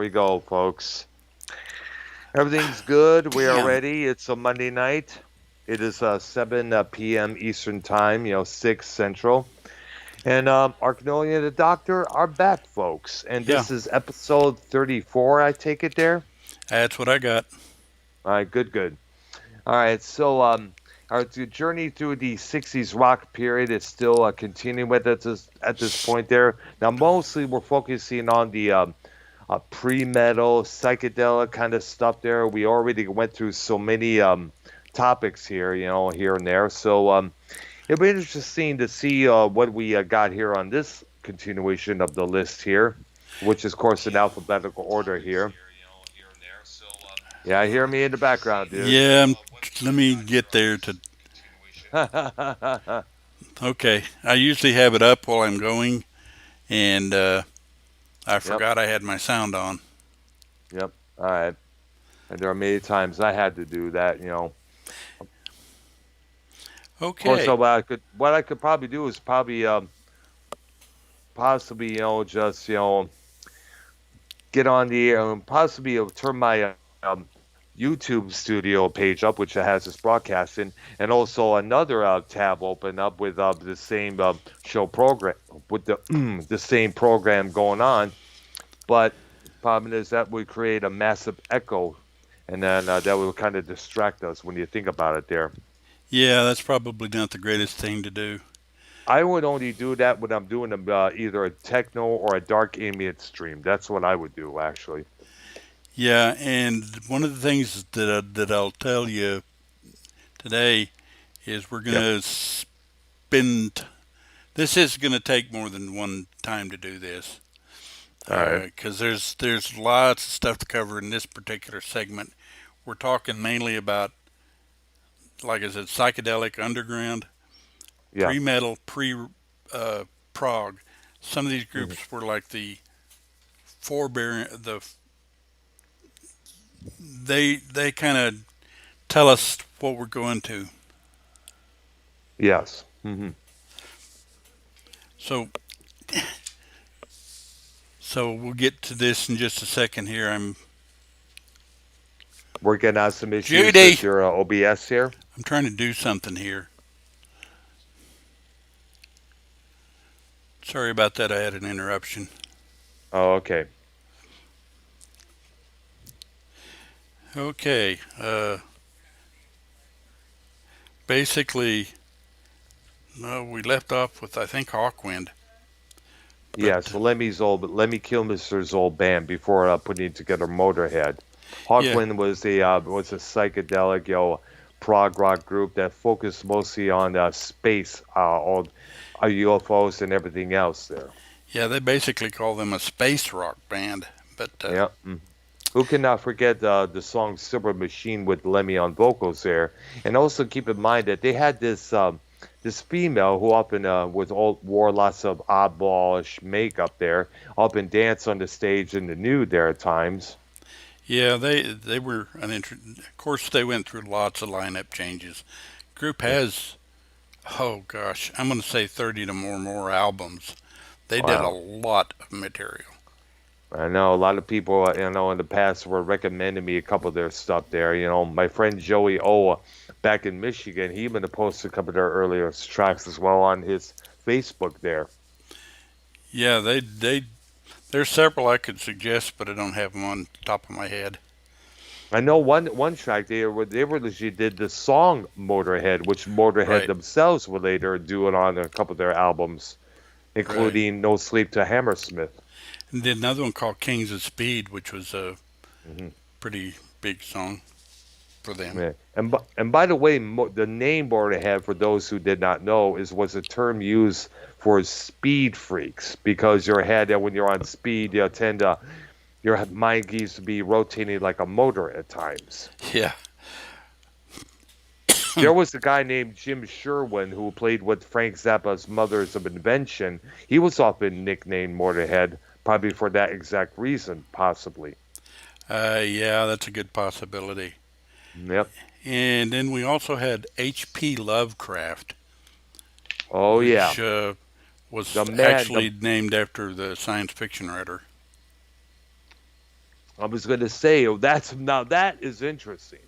we go, folks. Everything's good. We are Damn. ready. It's a Monday night. It is 7 p.m. Eastern Time, 6 Central. And Arknolia and the Doctor are back, folks. And Yeah, this is episode 34, I take it there. that's what I got. All right, good, good. All right, so our journey through the 60s rock period is still continuing with at this point there. Now, mostly we're focusing on the pre-metal, psychedelic kind of stuff there. We already went through so many topics here, here and there. So it'll be interesting to see what we got here on this continuation of the list here, which is, of course, in alphabetical order here. Yeah, hear me in the background, dude. Yeah, let me get there to. Okay, I usually have it up while I'm going, and I Yep, forgot I had my sound on. yep. All right. And there are many times I had to do that. Of course, Okay, so what I could probably do is probably possibly just get on the possibly turn my YouTube studio page up, which has this broadcasting, and also another tab open up with the same show program with the the same program going on. But problem is that would create a massive echo, and then that would kind of distract us when you think about it. There, yeah, that's probably not the greatest thing to do. I would only do that when I'm doing either a techno or a dark ambient stream. That's what I would do actually. Yeah, and one of the things that I'll tell you today is we're Yep. gonna spend. This is gonna take more than one time to do this, All right. because there's lots of stuff to cover in this particular segment. We're talking mainly about, like I said, psychedelic underground, Yeah. pre-metal, prog. Some of these Hmm. groups were like the forebearing. They kind of tell us what we're going to. Yes. Hmm. So we'll get to this in just a second here. Working on some issues Judy. with your OBS here. I'm trying to do something here. Sorry about that. I had an interruption. Oh, okay. Okay. Basically, no, we left off with I think Hawkwind, but Yeah. So Lemmy Kilmister's old band before putting together Motorhead. yeah, Hawkwind was a psychedelic prog rock group that focused mostly on space, all UFOs and everything else there. yeah, they basically call them a space rock band. But Yeah. Who cannot forget the song "Silver Machine" with Lemmy on vocals there, and also keep in mind that they had this female who often wore lots of oddballish makeup there, often danced on the stage in the nude there at times. yeah, they were Of course, they went through lots of lineup changes. Group Yeah. has, oh gosh, I'm going to say 30 to more albums. They did a Wow. lot of material. I know a lot of people, in the past were recommending me a couple of their stuff there. My friend Joey O, back in Michigan, he even posted a couple of their earlier tracks as well on his Facebook there. Yeah, there's several I could suggest, but I don't have them on top of my head. I know one track they were legit did the song Motorhead, which Motorhead Right, themselves would later do it on a couple of their albums, right. including No Sleep to Hammersmith. And then another one called Kings of Speed, which was a Hmm. pretty big song for them. Yeah. And by the way, the name Motorhead, for those who did not know, was a term used for speed freaks because your head, when you're on speed, you tend to your mind needs to be rotating like a motor at times. Yeah, There was a guy named Jim Sherwin who played with Frank Zappa's Mothers of Invention. He was often nicknamed Motorhead, probably for that exact reason, possibly. yeah, that's a good possibility. Yep. And then we also had H.P. Lovecraft, Oh yeah. which was The man, the actually named after the science fiction writer. I was going to say, oh, that is interesting.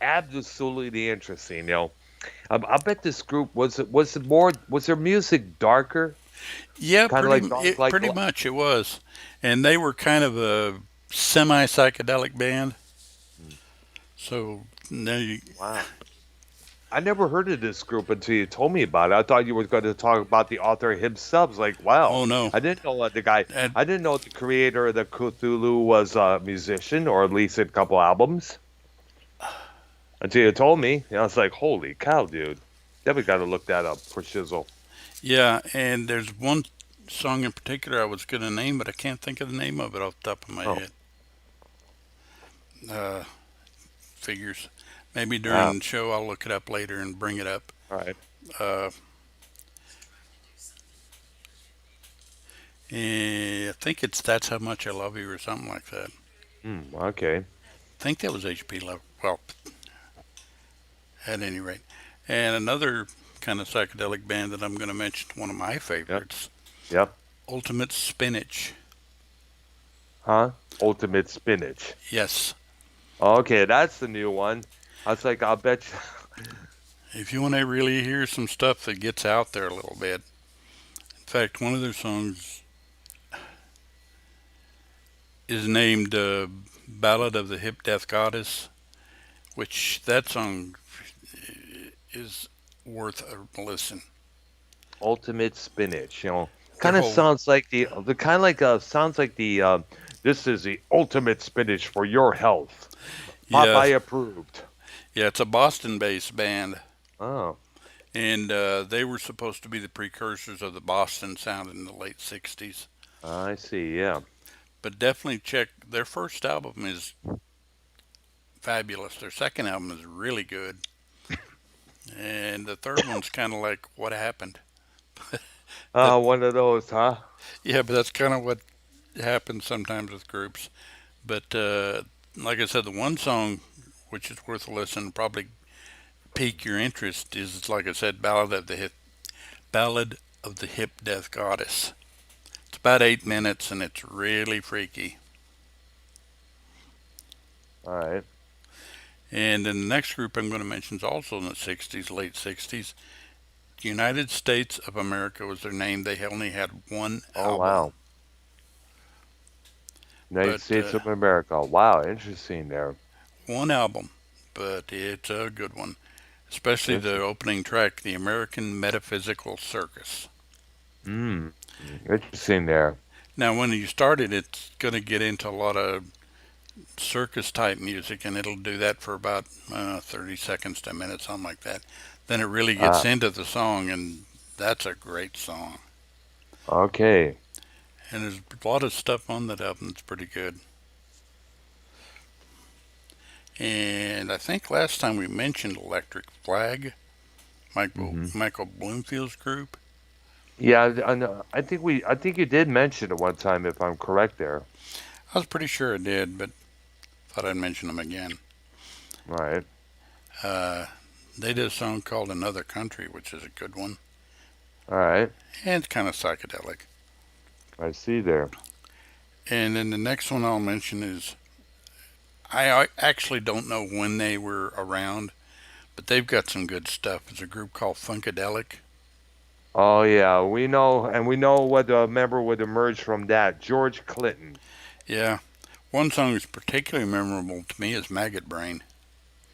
Absolutely interesting. I bet this group was their music darker, Yeah, kind of like dark like. pretty much it was, and they were kind of a semi psychedelic band. Hmm, So now you, wow. I never heard of this group until you told me about it. I thought you were going to talk about the author himself. Like, wow, oh no, I didn't know the guy. and I didn't know the creator of the Cthulhu was a musician, or at least a couple albums. Until you told me, I was like, holy cow, dude. Definitely got to look that up for shizzle. yeah, and there's one song in particular I was going to name, but I can't think of the name of it off the top of my Oh, head. Uh, Figures. Maybe wow. during the show I'll look it up later and bring it up. All right. Uh, I think it's That's How Much I Love You or something like that. Okay. I think that was H.P. Love. Well, at any rate. And another kind of psychedelic band that I'm going to mention, one of my Yep. favorites, Yep. Ultimate Spinach. Huh? Ultimate Spinach. Yes. Okay, that's the new one. I was like, I'll bet you. If you want to really hear some stuff that gets out there a little bit, in fact, one of their songs is named Ballad of the Hip Death Goddess, which that song is worth a listen. Ultimate Spinach. Their Kind of whole, sounds like the kind of like sounds like the this is the ultimate spinach for your health. yeah, Popeye approved. yeah, it's a Boston-based band, Oh, and they were supposed to be the precursors of the Boston sound in the late '60s. I see. Yeah. But definitely check their first album is fabulous. Their second album is really good, and the third one's kind of like what happened. That One of those, huh? Yeah, but that's kind of what happens sometimes with groups. But like I said, the one song which is worth a listen, probably pique your interest, is like I said, Ballad of the Hip Death Goddess. It's about 8 minutes and it's really freaky. All right. And then the next group I'm going to mention is also in the '60s, late '60s. United States of America was their name. They only had one Oh album, wow. United but States of America. Wow, interesting there. one album, but it's a good one. Especially It's the opening track, The American Metaphysical Circus. mm, interesting there. Now, when you start it, it's going to get into a lot of circus type music, and it'll do that for about 30 seconds to a minute, something like that. Then it really gets Ah, into the song, and that's a great song. okay. And there's a lot of stuff on that album that's pretty good. And I think last time we mentioned Electric Flag, Hmm. Michael Bloomfield's group. Yeah, I know. I think you did mention it one time, if I'm correct there. I was pretty sure I did, but thought I'd mention them again. All right. Uh, they did a song called Another Country, which is a good one, All right. and kind of psychedelic. I see there. And then the next one I'll mention is I actually don't know when they were around, but they've got some good stuff. It's a group called Funkadelic. Oh yeah, we know, and we know what member would emerge from that. George Clinton. Yeah, one song that's particularly memorable to me is Maggot Brain.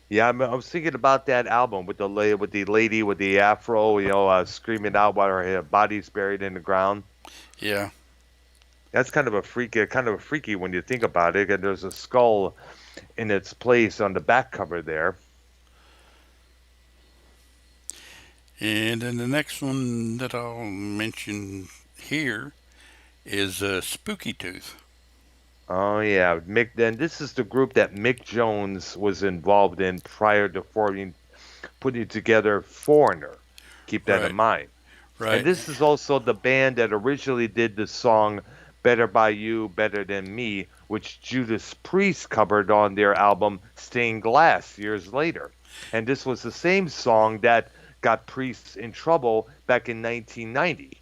Yeah, I was thinking about that album with the lady with the afro, screaming out while her body's buried in the ground. Yeah, That's kind of a freaky when you think about it. And there's a skull in its place on the back cover there. and then the next one that I'll mention here is Spooky Tooth. Oh yeah, Mick. Then this is the group that Mick Jones was involved in prior to putting together Foreigner. Keep that in Right, mind. And right. this is also the band that originally did the song "Better by You, Better Than Me," which Judas Priest covered on their album "Stained Glass" years later. And this was the same song that got Priest in trouble back in 1990.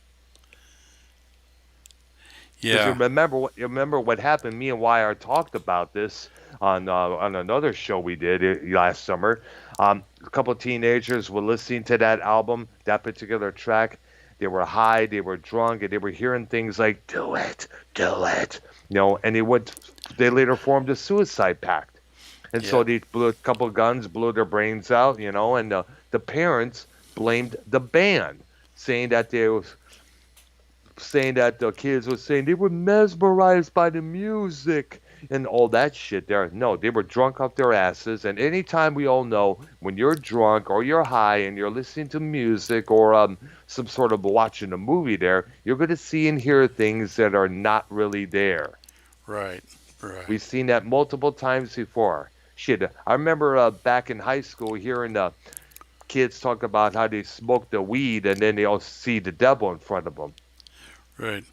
Because Yeah, you remember what happened. Me and Wire talked about this on another show we did last summer. A couple of teenagers were listening to that album, that particular track. They were high, they were drunk, and they were hearing things like "Do it, do it," and they later formed a suicide pact. And yeah, so they blew a couple of guns, blew their brains out, and the parents blamed the band, saying that they was saying that the kids were saying they were mesmerized by the music and all that shit there. No, they were drunk off their asses. And anytime we all know when you're drunk or you're high and you're listening to music or some sort of watching a movie there, you're going to see and hear things that are not really there. right, right. We've seen that multiple times before. Shit, I remember back in high school hearing kids talk about how they smoke the weed and then they all see the devil in front of them. Right.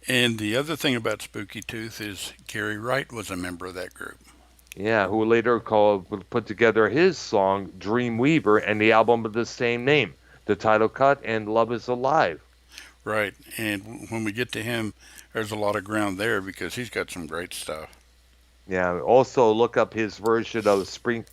And the other thing about Spooky Tooth is Gary Wright was a member of that group. Yeah, who later put together his song Dreamweaver and the album of the same name, the title cut and Love is Alive. Right. And when we get to him, there's a lot of ground there because he's got some great stuff. Yeah, also look up his version of Spring.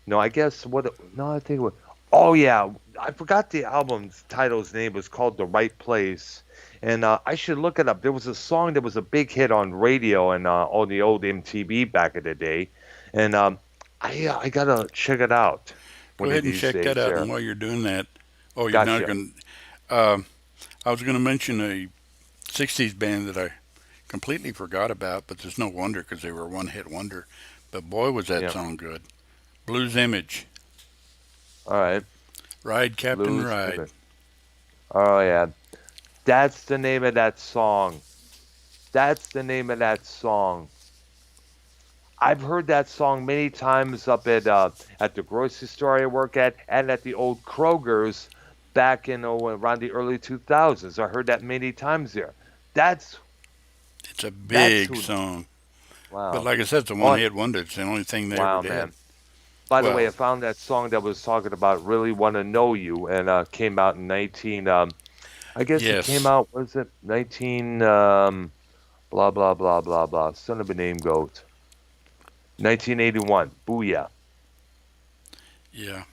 No, I guess what? No, I think what? Oh yeah, I forgot the album's title's name was called The Right Place, and I should look it up. There was a song that was a big hit on radio and on the old MTV back in the day, and I gotta check it out Go one of ahead and these check that days. out. There, And while you're doing that, oh, you're not gotcha. going to. I was going to mention a 60s band that I completely forgot about, but there's no wonder because they were a one hit wonder. But boy, was that Yeah. song good. Blues Image. All right. Ride, Captain, Blues. Ride. Oh yeah, that's the name of that song. That's the name of that song. I've heard that song many times up at the grocery store I work at and at the old Kroger's back in around the early 2000s. I heard that many times there. That's It's a that's big who. song. But Wow. like I said, it's a one Oh, hit wonder. It's the only thing they ever wow, did. man. By the way, Well, I found that song that was talking about "Really Want to Know You" and came out in 19. I guess it came yes. out. Was it 19? Blah blah blah blah blah. Son of a name goat. 1981. Booyah. Yeah.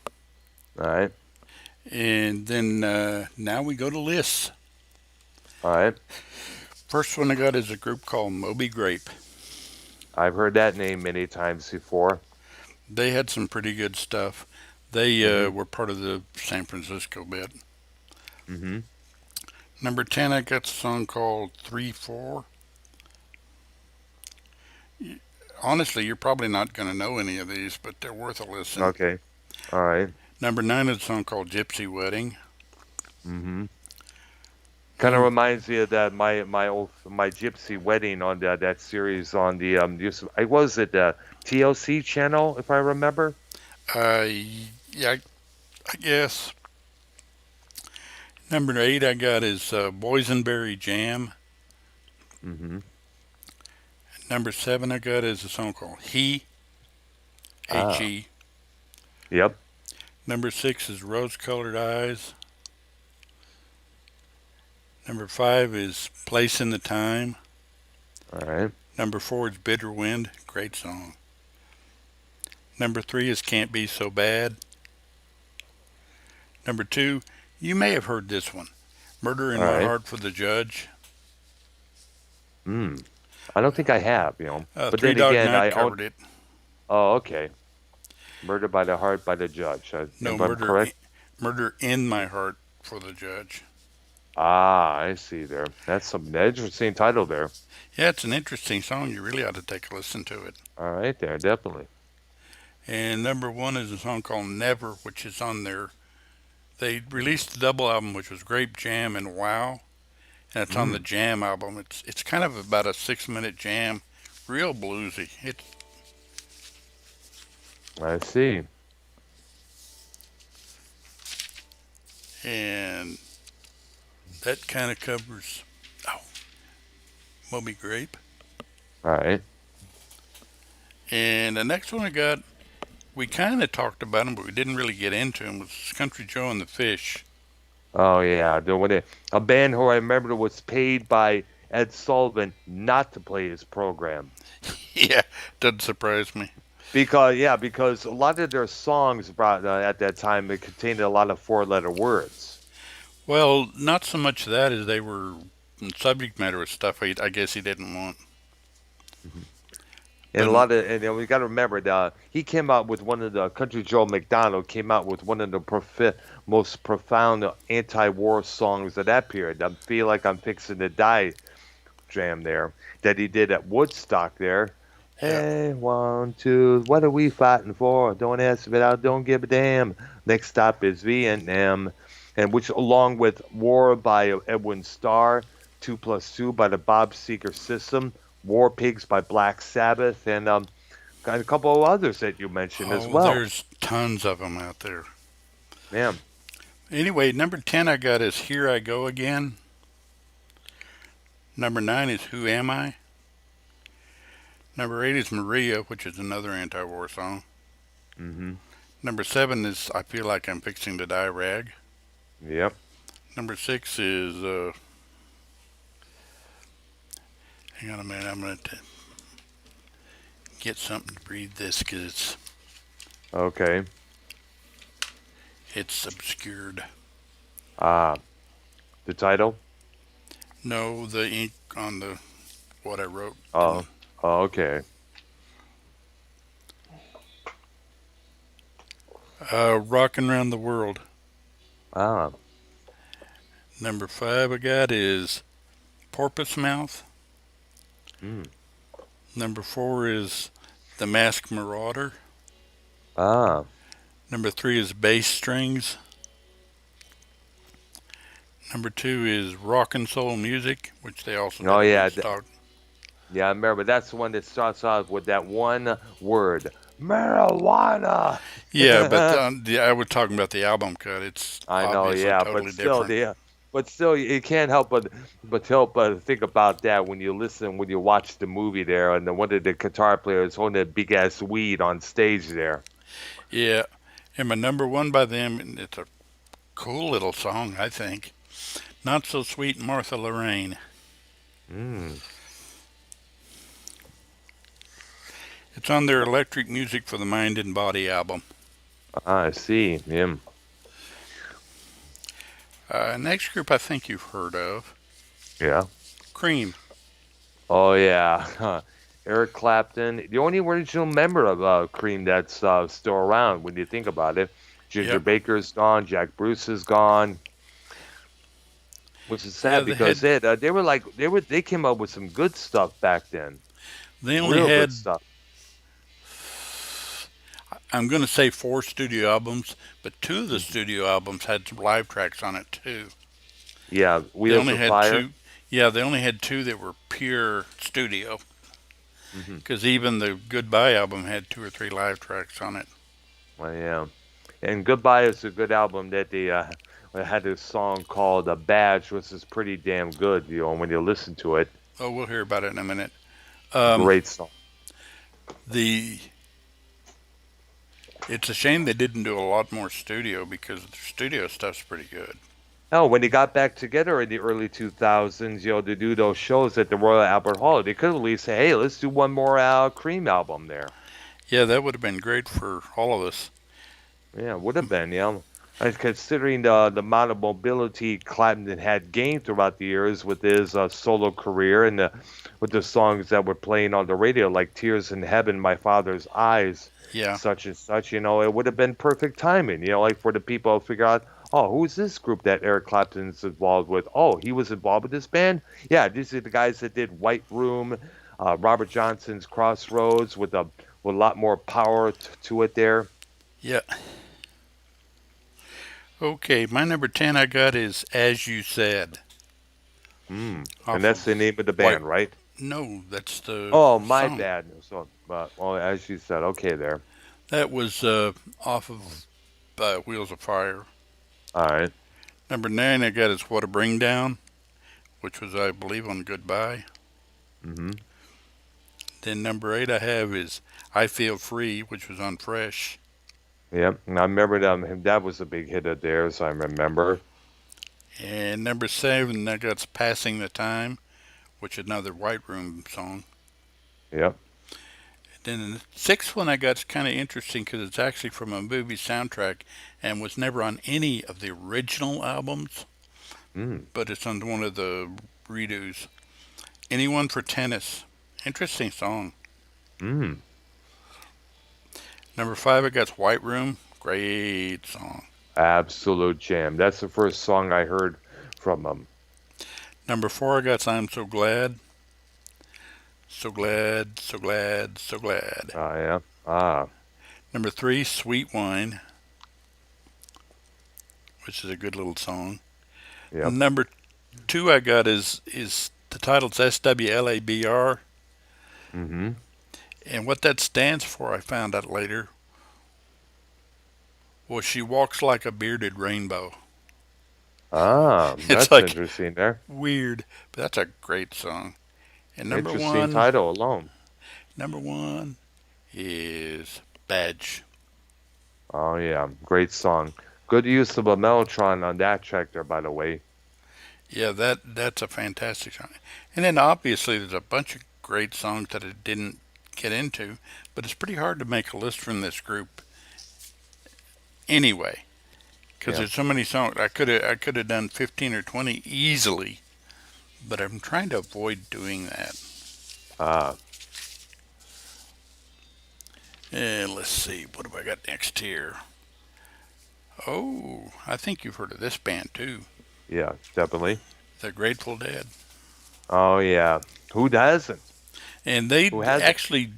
All right. And then now we go to lists. All right. First one I got is a group called Moby Grape. I've heard that name many times before. They had some pretty good stuff. They Mm-hmm. were part of the San Francisco bit. Mm-hmm. Number 10, I got a song called 3 4. Honestly, you're probably not going to know any of these, but they're worth a listen. Okay. All right. Number 9 is a song called Gypsy Wedding. Mm-hmm. Kind of Num- reminds me of that my gypsy wedding on that series on the I was it TLC channel if I remember. uh, yeah, I guess. Number 8 I got is Boysenberry Jam. Mm-hmm. Number 7 I got is a song called He, Ah. He. Yep. Number 6 is Rose Colored Eyes. Number 5 is Place in the Time. All right. Number 4 is Bitter Wind. Great song. Number 3 is Can't Be So Bad. Number 2, you may have heard this one. Murder in All My right. Heart for the Judge. Hmm. I don't think I have, But Three then Dog again, Night covered it. oh, okay. Murder by the Heart by the Judge. No, If I'm correct. Murder in My Heart for the Judge. Ah, I see there. That's some interesting title there. Yeah, it's an interesting song. You really ought to take a listen to it. All right there, definitely. And number 1 is a song called Never, which is on there. They released the double album, which was Grape Jam and Wow. And it's on the Mm, Jam album. It's kind of about a 6 minute jam, real bluesy. I see. And that kind of covers Moby Grape. All right. And the next one I got, we kind of talked about him, but we didn't really get into him. Was Country Joe and the Fish. Oh yeah, a band who I remember was paid by Ed Sullivan not to play his program. Yeah, doesn't surprise me. Because a lot of their songs brought at that time it contained a lot of four-letter words. Well, not so much that as they were subject matter of stuff I guess he didn't want. Mhm. And But a lot of and we got to remember that he came out with one of the Country Joe McDonald came out with one of the most profound anti-war songs of that period. I feel like I'm fixing to die jam there that he did at Woodstock there. yeah. Hey, 1, 2, what are we fighting for? Don't ask if it out, don't give a damn. Next stop is Vietnam. And which, along with War by Edwin Starr, 2+2 by the Bob Seger System, War Pigs by Black Sabbath, and got a couple of others that you mentioned as Oh, well. there's tons of them out there. Yeah. Anyway, number 10 I got is Here I Go Again. Number 9 is Who Am I? Number 8 is Maria, which is another anti-war song. Mm-hmm. Number 7 is I Feel Like I'm Fixing to Die Rag. Yep. Number 6 is, hang on a minute, I'm going to get something to read this because Okay. it's obscured. Ah, the title? No, the ink on the what I wrote. Oh, okay. Rockin' Around the World. Ah, Number 5 I got is Porpoise Mouth. mm. Number 4 is The Masked Marauder. Ah, Number 3 is Bass Strings. Number 2 is Rockin' Soul Music, which they also oh did in yeah, Woodstock. yeah. I remember that's the one that starts off with that one word, marijuana. Yeah, but I was talking about the album cut. It's I know, obviously yeah, but totally still, different. yeah, but still, you can't help but help but think about that when you listen, when you watch the movie there, and one of the guitar players holding a big ass weed on stage there. Yeah, and my number 1 by them, and it's a cool little song, I think. Not So Sweet Martha Lorraine. Mm, It's on their Electric Music for the Mind and Body album. I see. Yeah. Next group I think you've heard of, Yeah. Cream. Oh yeah. Eric Clapton, the only original member of Cream that's still around when you think about it. Ginger Yep. Baker's gone, Jack Bruce is gone, which is Yeah, sad because they came up with some good stuff back then, they only real good had, stuff. I'm going to say 4 studio albums, but 2 of the studio albums had some live tracks on it too. Yeah, They Wheels only of had Fire. 2. Yeah, they only had 2 that were pure studio. Hmm. Because even the Goodbye album had 2 or 3 live tracks on it. Well, yeah, and Goodbye is a good album that they had a song called Badge, which is pretty damn good. When you listen to it, Oh, we'll hear about it in a minute. Um, great song. the It's a shame they didn't do a lot more studio because the studio stuff's pretty good. No, when they got back together in the early 2000s, to do those shows at the Royal Albert Hall, they could at least say, "Hey, let's do one more Cream album there." Yeah, that would have been great for all of us. Yeah, would have been, And considering the amount of mobility Clapton had gained throughout the years with his solo career and with the songs that were playing on the radio, like "Tears in Heaven," "My Father's Eyes," Yeah, such and such, it would have been perfect timing, like for the people to figure out, oh, who's this group that Eric Clapton's involved with? Oh, he was involved with this band? Yeah, these are the guys that did White Room, Robert Johnson's Crossroads with a lot more power to it there. yeah. Okay, my number 10 I got is As You Said. Mm. And Off that's the of name of the White. band, right? No, that's the Oh, my song. bad. So, but well, as you said, okay there. That was off of Wheels of Fire. All right. Number 9 I got is What a Bring Down, which was, I believe, on Goodbye. Mm-hmm. Then number 8 I have is I Feel Free, which was on Fresh. Yep. And I remember that was a big hit of theirs. I remember. And number 7 I got Passing the Time, which is another White Room song. Yep. Then the sixth one I got is kind of interesting because it's actually from a movie soundtrack and was never on any of the original albums, Mm. but it's on one of the redos. Anyone for Tennis. Interesting song. Mm. Number five, I got White Room. Great song. Absolute jam. That's the first song I heard from them. Number four, I got I'm So Glad. So glad, so glad, so glad. Ah, yeah. Ah, Number three, Sweet Wine, which is a good little song. yep. Number two, I got is the title's SWLABR, Mm-hmm. and what that stands for, I found out later, was She Walks Like a Bearded Rainbow. Ah, It's that's like interesting there. weird, but that's a great song. And Interesting title alone. number one is Badge. Oh, yeah. Great song. Good use of a mellotron on that track there, by the way. Yeah, that's a fantastic song. And then obviously there's a bunch of great songs that I didn't get into, but it's pretty hard to make a list from this group anyway, because Yeah. there's so many songs. I could have done 15 or 20 easily, but I'm trying to avoid doing that. Ah, And let's see, what have I got next here? Oh, I think you've heard of this band too, yeah, definitely. the Grateful Dead. Oh, yeah. Who doesn't? And they Who hasn't? actually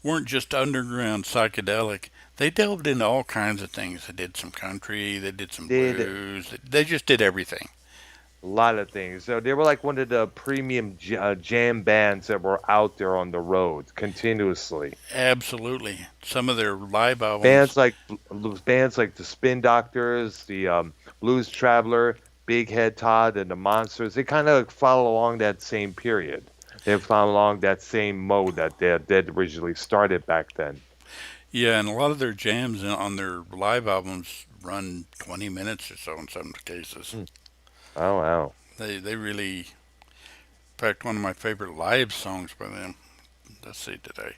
weren't just underground psychedelic. They delved into all kinds of things. They did some country, they did some Did blues, they just did everything. a lot of things. So they were like one of the premium jam bands that were out there on the road continuously. Absolutely. Some of their live albums. Bands like bands like the Spin Doctors, the Blues Traveler, Big Head Todd, and the Monsters. They kind of follow along that same period. They follow along that same mode that they originally started back then. Yeah, and a lot of their jams on their live albums run 20 minutes or so in some cases. Hmm. Oh wow. They really, in fact, one of my favorite live songs by them. Let's see, did I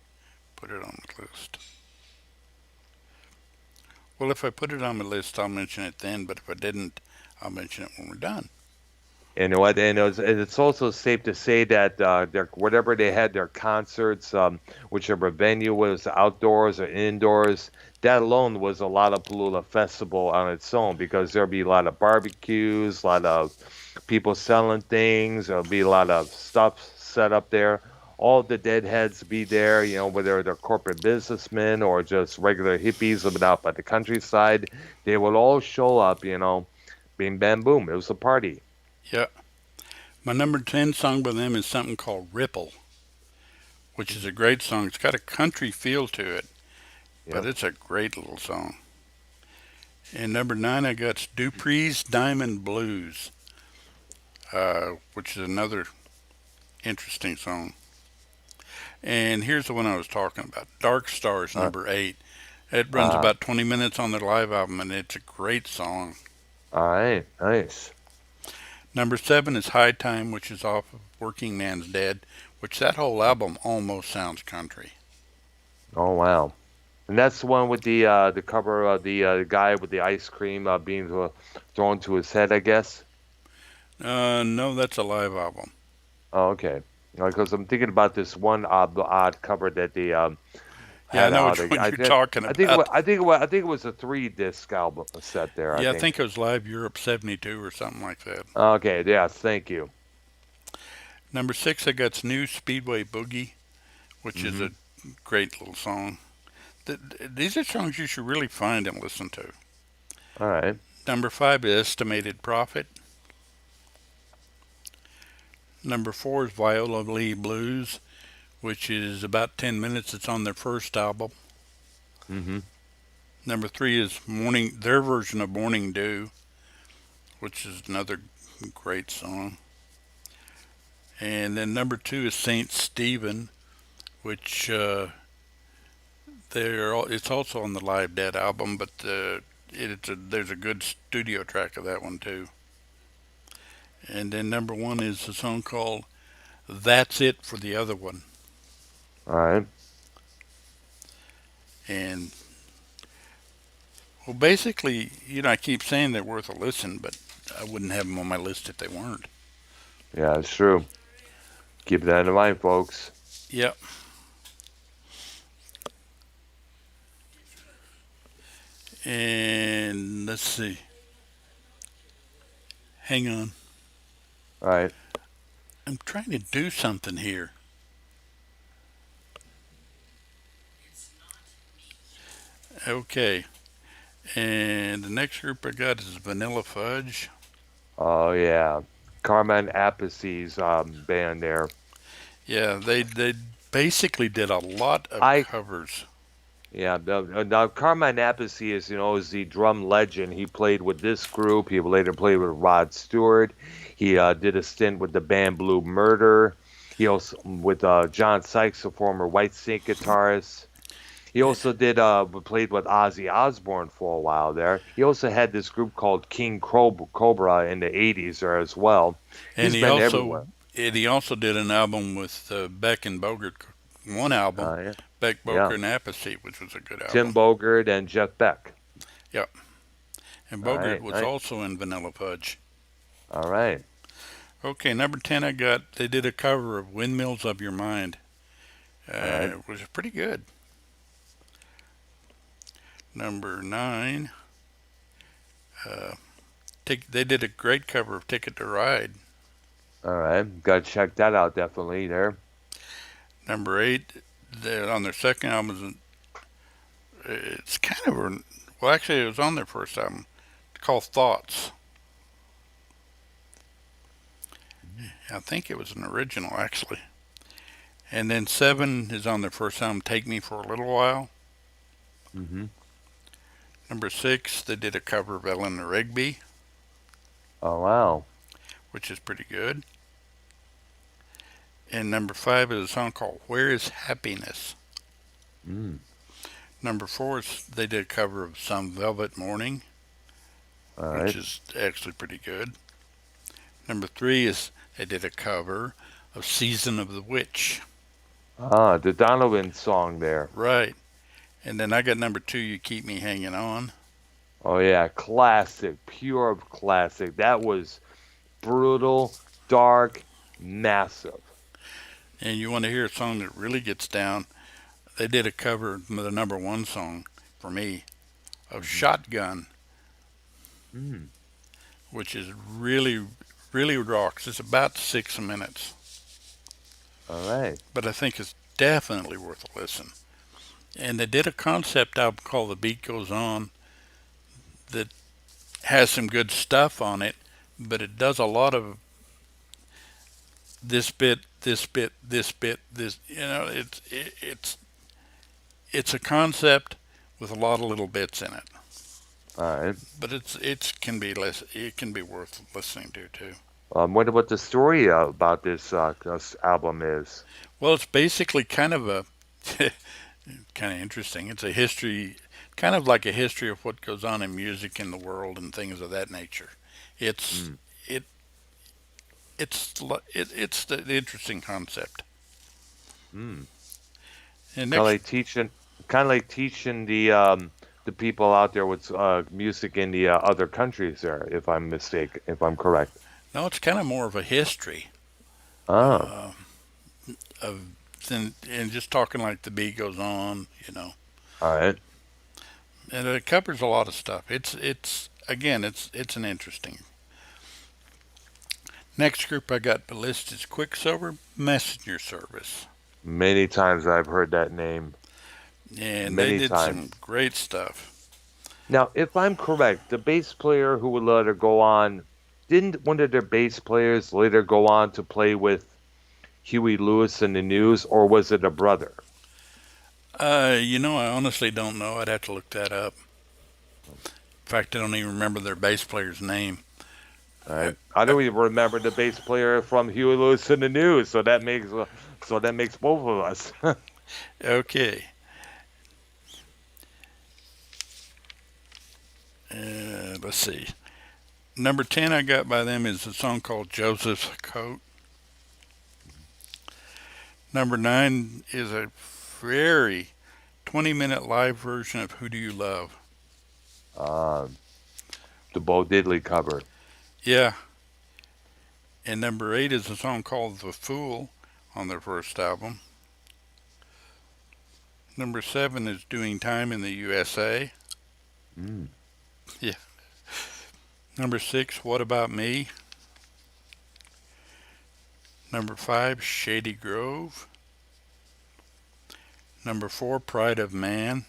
put it on the list? Well, if I put it on the list, I'll mention it then, but if I didn't, I'll mention it when we're done. And what and it's also safe to say that their whatever they had their concerts, whichever venue was outdoors or indoors, that alone was a lot of Paloola Festival on its own because there'll be a lot of barbecues, a lot of people selling things, there'll be a lot of stuff set up there. All the deadheads be there, whether they're corporate businessmen or just regular hippies living out by the countryside, they will all show up, bing bam boom. It was a party. Yeah. My number 10 song by them is something called Ripple, which is a great song. It's got a country feel to it, but Yep. it's a great little song. And number 9, I got Dupree's Diamond Blues, which is another interesting song. And here's the one I was talking about, Dark Stars, Uh, number 8. It runs uh, about 20 minutes on their live album, and it's a great song. all right, nice. Number 7 is High Time, which is off of Working Man's Dead, which that whole album almost sounds country. Oh wow. And that's the one with the cover of the guy with the ice cream being thrown to his head, I guess. No, that's a live album. Oh, okay. Because I'm thinking about this one odd cover that they Yeah, I had know out. which one you're talking about. I think it was a 3 disc album set there. I Yeah, I think. think it was Live Europe 72 or something like that. Okay. Yeah. Thank you. Number 6, I got New Speedway Boogie, which is Hmm. a great little song. These are songs you should really find and listen to. All right. Number 5 is Estimated Profit. Number 4 is Viola Lee Blues, which is about 10 minutes. It's on their first album. Hmm. Number 3 is their version of Morning Dew, which is another great song. And then number 2 is Saint Stephen, which it's also on the Live Dead album, but there's a good studio track of that one too. And then number 1 is a song called That's It for the other one. All right. And well, basically, I keep saying they're worth a listen, but I wouldn't have them on my list if they weren't. Yeah, it's true. Keep that in mind, folks. Yep. And let's see. Hang on. All right. I'm trying to do something here. Okay. And the next group I got is Vanilla Fudge. Oh yeah, Carmen Appice's band there. Yeah, they basically did a lot of I covers. Yeah, now Carmine Appice is the drum legend. He played with this group. He later played with Rod Stewart. He did a stint with the band Blue Murder. He also with John Sykes, a former Whitesnake guitarist. He also did played with Ozzy Osbourne for a while there. He also had this group called King Cobra in the '80s there as well. And He's he been also everywhere. and he also did an album with Beck and Bogert. One album, Yeah, Beck, yeah. Boker, and Appice, which was a good Tim album. Bogert and Jeff Beck. Yep. And All Bogert right, was nice. also in Vanilla Fudge. All right, Okay, number 10 I got, they did a cover of Windmills of Your Mind. all right, It was pretty good. Number 9, uh, they did a great cover of Ticket to Ride. all right. Got to check that out definitely there. Number 8, on their second album, it's kind of, well, actually, it was on their first album. It's called Thoughts. I think it was an original, actually. And then 7 is on their first album, Take Me for a Little While. Mm-hmm. Number 6, they did a cover of Eleanor Rigby, Oh wow. which is pretty good. And number 5 is a song called Where is Happiness? Mm. Number 4 is they did a cover of Some Velvet Morning, All which right. is actually pretty good. Number 3 is they did a cover of Season of the Witch. Ah, the Donovan song there. Right. And then I got number 2, You Keep Me Hanging On. Oh yeah, classic, pure classic. That was brutal, dark, massive. And you want to hear a song that really gets down? They did a cover of the number 1 song for me of Mm-hmm. Shotgun, Mm. which is really, really rocks. It's about 6 minutes, All right. but I think it's definitely worth a listen. And they did a concept album called The Beat Goes On that has some good stuff on it, but it does a lot of this bit, this bit, this bit, this. It's a concept with a lot of little bits in it, All right. but it can be less. It can be worth listening to too. Wonder what the story about this album is. Well, it's basically kind of a kind of interesting. It's a history, kind of like a history of what goes on in music in the world and things of that nature. It's Mm. it it's the interesting concept. Mm. And Kind of next, like teaching, kind of like teaching the people out there with music in the other countries there. If I'm mistaken, if I'm correct. no, it's kind of more of a history Oh. uh, of and just talking like the beat goes on, All right. and it covers a lot of stuff. It's again, it's an interesting. Next group I got the list is Quicksilver Messenger Service, Many times I've heard that name. and they Many did some times. great stuff. Now, if I'm correct, the bass player who would later go on, didn't one of their bass players later go on to play with Huey Lewis and the News, or was it a brother? I honestly don't know. I'd have to look that up. In fact, I don't even remember their bass player's name. I, I I, don't even remember the bass player from Huey Lewis and the News, so that makes both of us. okay. Let's see. Number 10 I got by them is a song called Joseph's Coat. Number 9 is a very 20-minute live version of Who Do You Love? Um, the Bo Diddley cover. Yeah. And number 8 is a song called The Fool on their first album. Number 7 is Doing Time in the USA. Mm. Yeah. Number 6, What About Me? Number 5, Shady Grove. Number 4, Pride of Man.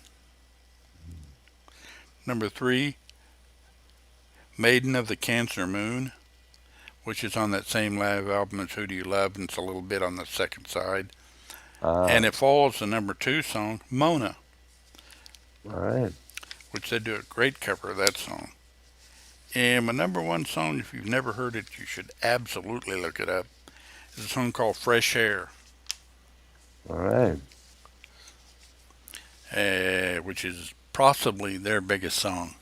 Number 3, Maiden of the Cancer Moon, which is on that same live album as Who Do You Love, and it's a little bit on the second side. Ah, And it follows the number 2 song, Mona, all right. which they do a great cover of that song. And my number 1 song, if you've never heard it, you should absolutely look it up, is a song called Fresh Air, All right. which is possibly their biggest song.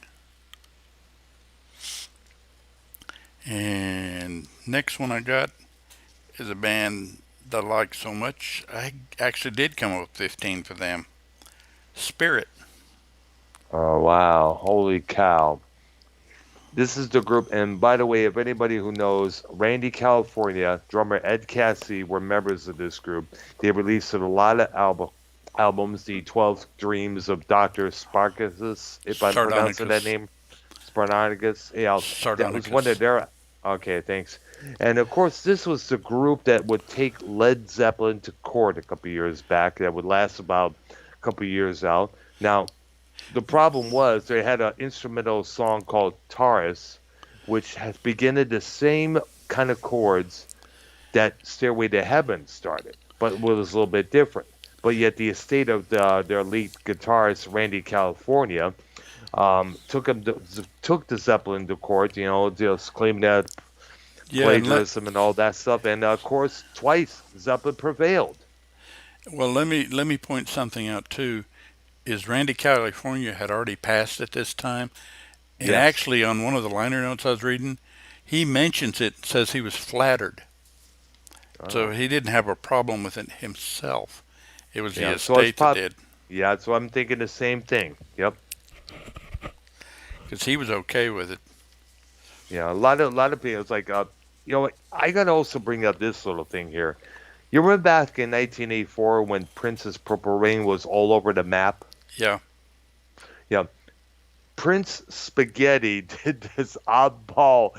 And next one I got is a band that I like so much. I actually did come up with 15 for them. Spirit. Oh, wow. Holy cow. This is the group. And by the way, if anybody who knows, Randy California, drummer Ed Cassidy were members of this group. They released a lot of albums. The 12 Dreams of Dr. Spartacus, if I'm pronouncing that name. Spartacus. Yeah, that was one of their. Okay, thanks. And of course, this was the group that would take Led Zeppelin to court a couple years back. That would last about a couple years out. Now, the problem was they had an instrumental song called Taurus, which has beginning the same kind of chords that Stairway to Heaven started, but was a little bit different. But yet the estate of their lead guitarist, Randy California, took the Zeppelin to court, just claimed that plagiarism and all that stuff. And of course, twice Zeppelin prevailed. Well, let me point something out too. Is Randy California had already passed at this time, and Yes. actually on one of the liner notes I was reading, he mentions it, says he was flattered, so he didn't have a problem with it himself. It was the estate that did. Yeah, so I'm thinking the same thing. Yep. Because he was okay with it. Yeah, a lot of people. It's like, I gotta also bring up this little thing here. You remember back in 1984 when Prince's Purple Rain was all over the map? Yeah. Yeah. Prince Spaghetti did this oddball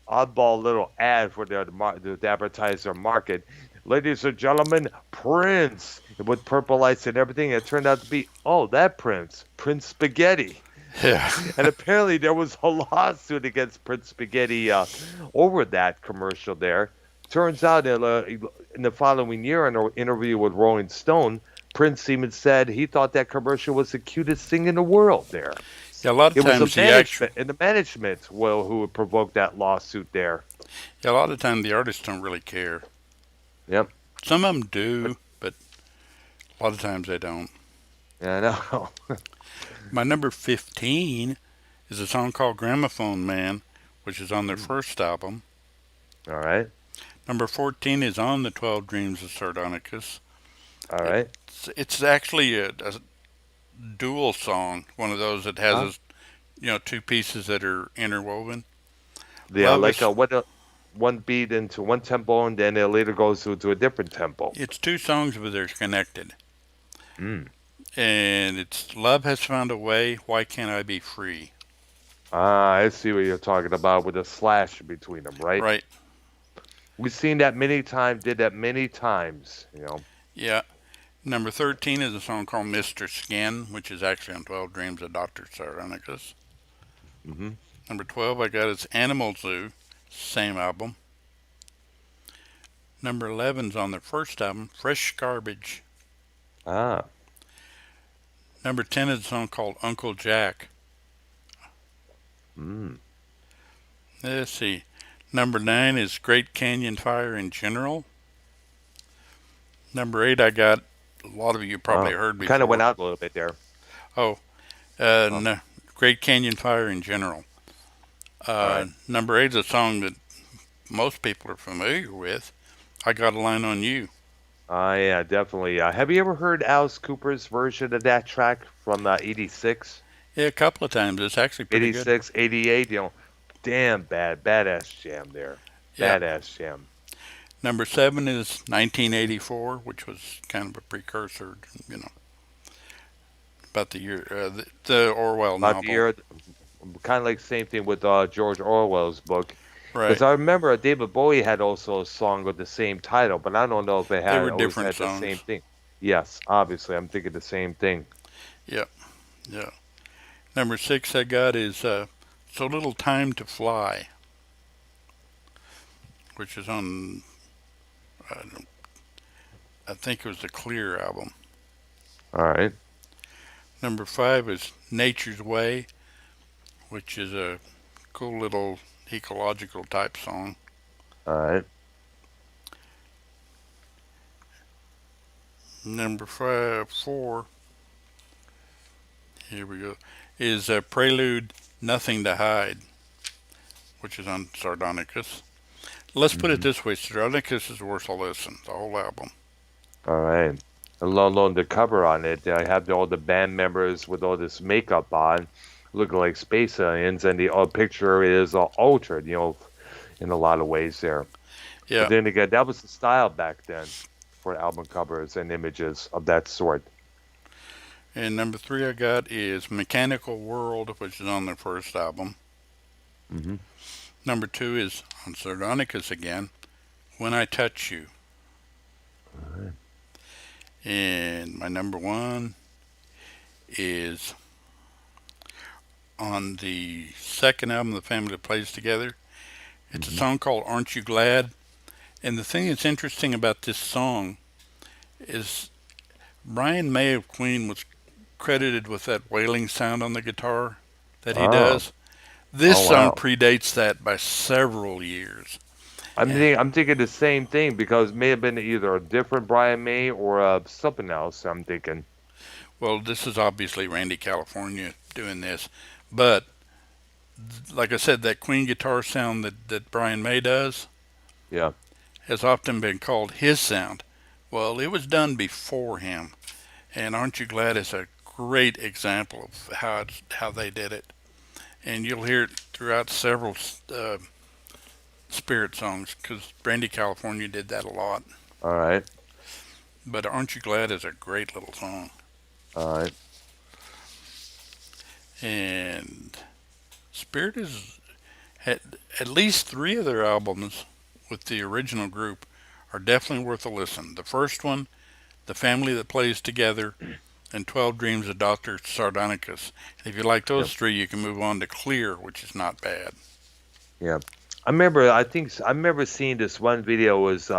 little ad for to advertise their market. Ladies and gentlemen, Prince, with purple lights and everything. It turned out to be, that Prince Spaghetti. Yeah. And apparently there was a lawsuit against Prince Spaghetti over that commercial there. Turns out in the following year, in an interview with Rolling Stone, Prince even said he thought that commercial was the cutest thing in the world there. Yeah, a lot of It times was the management who would provoke that lawsuit there. Yeah, a lot of times the artists don't really care. Yep. Some of them do, but a lot of times they don't. Yeah, I know. My number 15 is a song called Gramophone Man, which is on their first album. All right. Number 14 is on the 12 Dreams of Sardonicus. All right. It's actually a dual song, one of those that has two pieces that are interwoven. Yeah, one beat into one tempo, and then it later goes to a different tempo. It's two songs, but they're connected. Mm. And it's Love Has Found a Way, Why Can't I Be Free? I see what you're talking about with a slash between them, right? Right. We've seen that many times, did that many times, Yeah. Number 13 is a song called Mr. Skin, which is actually on 12 Dreams of Dr. Sardonicus. Mm-hmm. Number 12 I got is Animal Zoo, same album. Number 11's on their first album, Fresh Garbage. Ah. Number 10 is a song called Uncle Jack. Mm. Let's see. Number 9 is Great Canyon Fire in General. Number 8 I got, a lot of you probably heard before. Kind of went out a little bit there. No, Great Canyon Fire in General. Right. Number 8 is a song that most people are familiar with. I Got a Line on You. Yeah, definitely. Have you ever heard Alice Cooper's version of that track from 86? Yeah, a couple of times. It's actually pretty good. 86, 88, damn badass jam there. Yeah. Badass jam. Number 7 is 1984, which was kind of a precursor, you know, about the year, the Orwell About the novel. year, kind of like same thing with George Orwell's book. Because Right. I remember David Bowie had also a song with the same title, but I don't know if it They had were always different had the same songs. thing. Yes, obviously, I'm thinking the same thing. Yeah. Yeah. Number 6 I got is So Little Time to Fly, which is on, I, I think it was the Clear album. All right, Number 5 is Nature's Way, which is a cool little ecological type song. all right. Number 4, here we go, is Prelude Nothing to Hide, which is on Sardonicus. Let's put it Hmm. this way, Sardonicus is worth a listen, the whole album. All right. Alone the cover on it, I have all the band members with all this makeup on, looking like space aliens, and the picture is altered, in a lot of ways there. But Yeah. then again, that was the style back then for album covers and images of that sort. And number 3 I got is Mechanical World, which is on their first album. Hmm. Number 2 is on Sardonicus again, When I Touch You. All right. And my number 1 is on the second album, The Family That Plays Together. It's a Hmm. song called Aren't You Glad? And the thing that's interesting about this song is Brian May of Queen was credited with that wailing sound on the guitar that he Oh, does. This oh song wow. predates that by several years. Eh, I'm thinking the same thing because it may have been either a different Brian May or something else. I'm thinking. Well, this is obviously Randy California doing this, but like I said, that Queen guitar sound that Brian May does Yeah. has often been called his sound. Well, it was done before him, and Aren't You Glad is a great example of how they did it. And you'll hear it throughout several uh, Spirit songs because Randy California did that a lot. All right. But Aren't You Glad is a great little song. All right. And Spirit has had at least 3 of their albums with the original group are definitely worth a listen. The first one, The Family That Plays Together, and 12 Dreams of Dr. Sardonicus. If you like Yeah. those 3, you can move on to Clear, which is not bad. Yeah. I remember seeing this one video was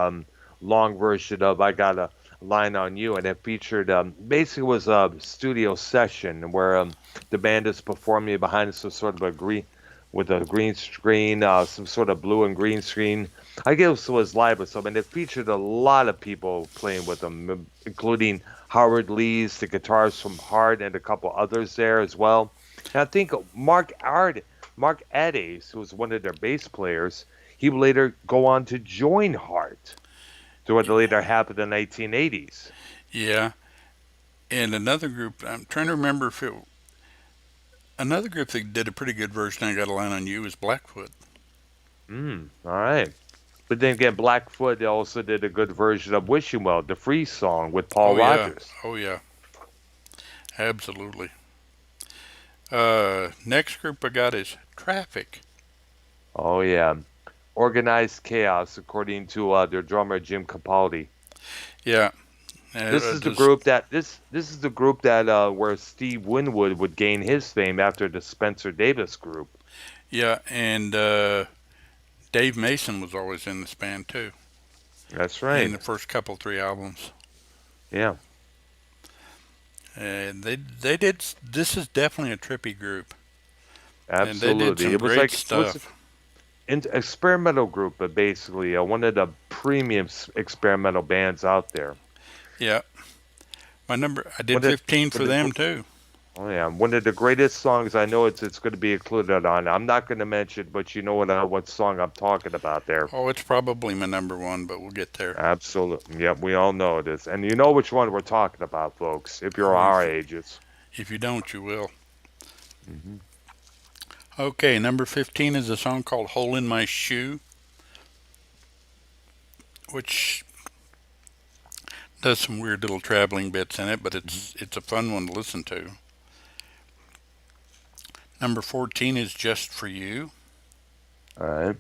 long version of I Got a Line on You, and it featured basically was a studio session where the band is performing behind some sort of a green with a green screen, some sort of blue and green screen. I guess it was live or something. It featured a lot of people playing with them, including Howard Lees, the guitarist from Heart, and a couple others there as well. And I think Mark Ades, who was one of their bass players, he would later go on to join Heart toward the later half of the 1980s. Yeah. And another group, I'm trying to remember if it, another group that did a pretty good version, I Got a Line on You, is Blackfoot. All right. But then again, Blackfoot also did a good version of Wishing Well, the Free song with Paul Oh, yeah. Rogers. Oh, yeah. Absolutely. Next group I got is Traffic. Oh yeah, Organized Chaos, according to their drummer Jim Capaldi. Yeah. This is the Does group that this is the group that where Steve Winwood would gain his fame after the Spencer Davis group. Yeah, and Dave Mason was always in this band too, That's in right. the first couple 3 albums. Yeah, And they did. This is definitely a trippy group, and they did absolutely. some It was great like it was stuff. an experimental group, but basically one of the premium experimental bands out there. Yeah, my number. I did When it 15 when for it them too. Oh yeah, one of the greatest songs. I know it's going to be included on. I'm not going to mention, but you know what song I'm talking about there. Oh, it's probably my number one, but we'll get there. Absolutely. Yep, we all know this, and you know which one we're talking about, folks. If you're Oh, our ages. if you don't, you will. Hmm. Okay, number 15 is a song called Hole in My Shoe, which does some weird little traveling bits in it, but it's a fun one to listen to. Number 14 is Just for You. All right.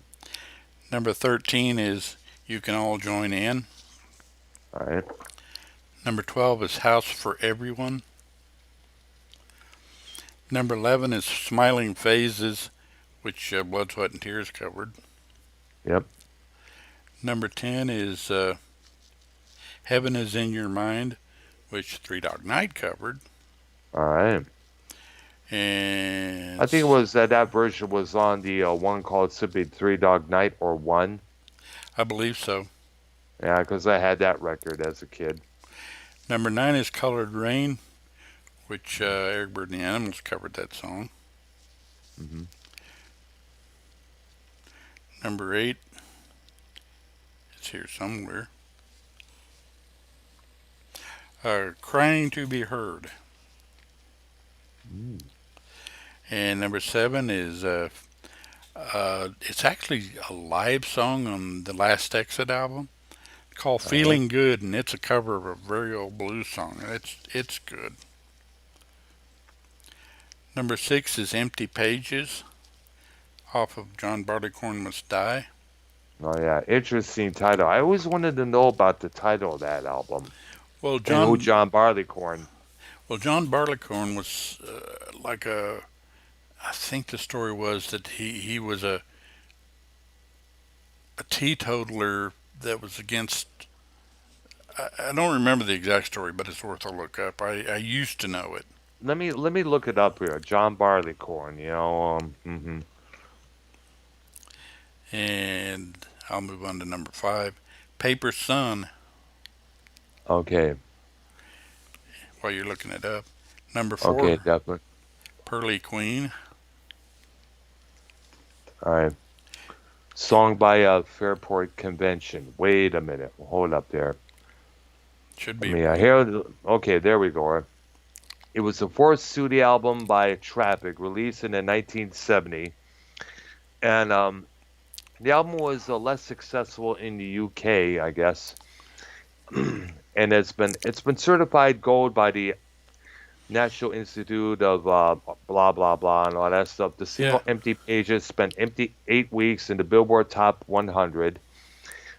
Number 13 is You Can All Join In. All right. Number 12 is House for Everyone. Number 11 is Smiling Phases, which Blood, Sweat, and Tears covered. Yep. Number 10 is Heaven is in Your Mind, which Three Dog Night covered. All right. And I think it was that version was on the one called simply Three Dog Night or One. I believe so. Yeah, because I had that record as a kid. Number 9 is Colored Rain, which Eric Bird and the Animals covered that song. Hmm. Number 8 is here somewhere. Crying to Be Heard. Mm. And number 7 is it's actually a live song on the Last Exit album called Feeling Good, and it's a cover of a very old blues song. It's good. Number 6 is Empty Pages off of John Barleycorn Must Die. Oh yeah, interesting title. I always wanted to know about the title of that album Well, and who John John Barleycorn. well John Barleycorn was like a I think the story was that he was a teetotaler that was against. I don't remember the exact story, but it's worth a look up. I used to know it. Let me look it up here. John Barleycorn. And I'll move on to number 5, Paper Sun, Okay. while you're looking it up. Number Okay, 4, definitely. Pearly Queen. All right. Song by Fairport Convention. Wait a minute. Hold up there. Should I be. mean, I hear. Okay, there we go. It was the fourth studio album by Traffic, released in 1970, and the album was less successful in the UK, I guess, and it's been certified gold by the National Institute of blah blah blah and all that stuff. The Yeah. single "Empty Pages" spent empty 8 weeks in the Billboard Top 100,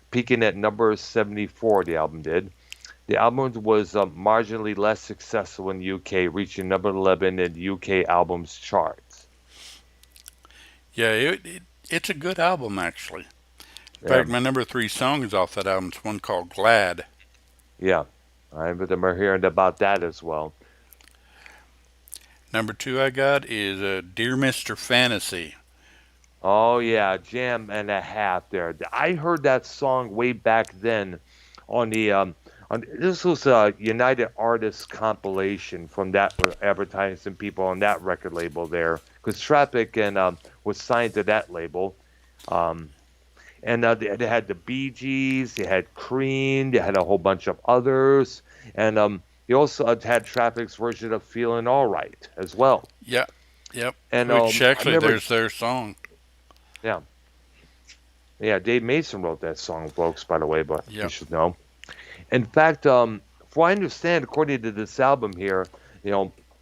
peaking at number 74. The album did. The album was marginally less successful in the UK, reaching number 11 in the UK albums charts. Yeah, it's a good album, actually. In Yeah, fact, my number 3 song is off that album. It's one called Glad. yeah. I remember hearing about that as well. Number 2 I got is Dear Mr. Fantasy. Oh yeah, Jam and a Half there. I heard that song way back then on the this was a United Artists compilation from that advertising people on that record label there because Traffic and was signed to that label. Um, and they had the Bee Gees, they had Cream, they had a whole bunch of others, and they also had Traffic's version of "Feeling All Right" as well. Yeah, yep. And Which I actually, remember, there's their song. yeah, yeah, Dave Mason wrote that song, folks. By the way, but you Yep. should know. In fact, from what I understand, according to this album here,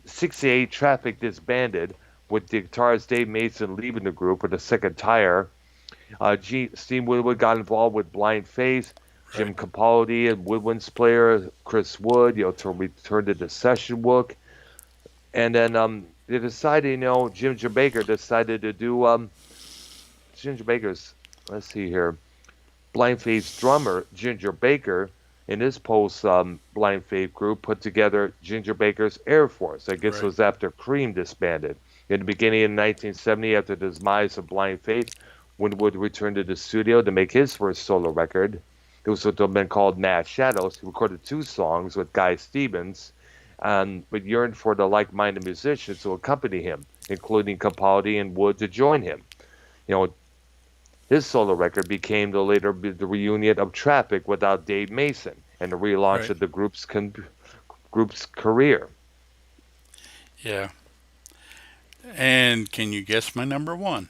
68 Traffic disbanded with the guitarist Dave Mason leaving the group with a second tire. Steve Woodward got involved with Blind Faith. Right. Jim Capaldi and Woodwind's player Chris Wood, to return to the session work. And then they decided, Ginger Baker decided to do Ginger Baker's. Let's see here, Blind Faith's drummer Ginger Baker in his post Blind Faith group put together Ginger Baker's Air Force. I guess it Right. was after Cream disbanded. In the beginning of 1970, after the demise of Blind Faith, Winwood returned to the studio to make his first solo record. It was what had been called Mad Shadows. He recorded 2 songs with Guy Stevens. but yearned for the like-minded musicians to accompany him, including Capaldi and Wood to join him. You know, his solo record became the reunion of Traffic without Dave Mason and the relaunch Right. of the group's career. Yeah. And can you guess my number one?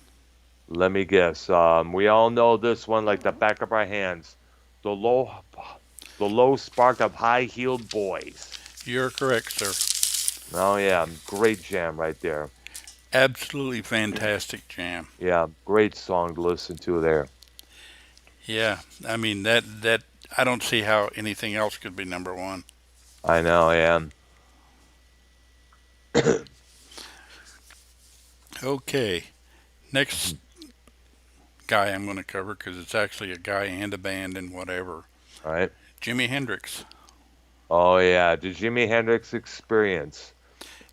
Let me guess. We all know this one like the back of our hands. The low, the low spark of high-heeled boys. You're correct, sir. Oh yeah, great jam right there. Absolutely fantastic jam. Yeah, great song to listen to there. Yeah. I mean that I don't see how anything else could be number one. I know, yeah. Okay. Next guy I'm going to cover because it's actually a guy and a band and whatever. All right. Jimi Hendrix. Oh yeah, the Jimi Hendrix Experience.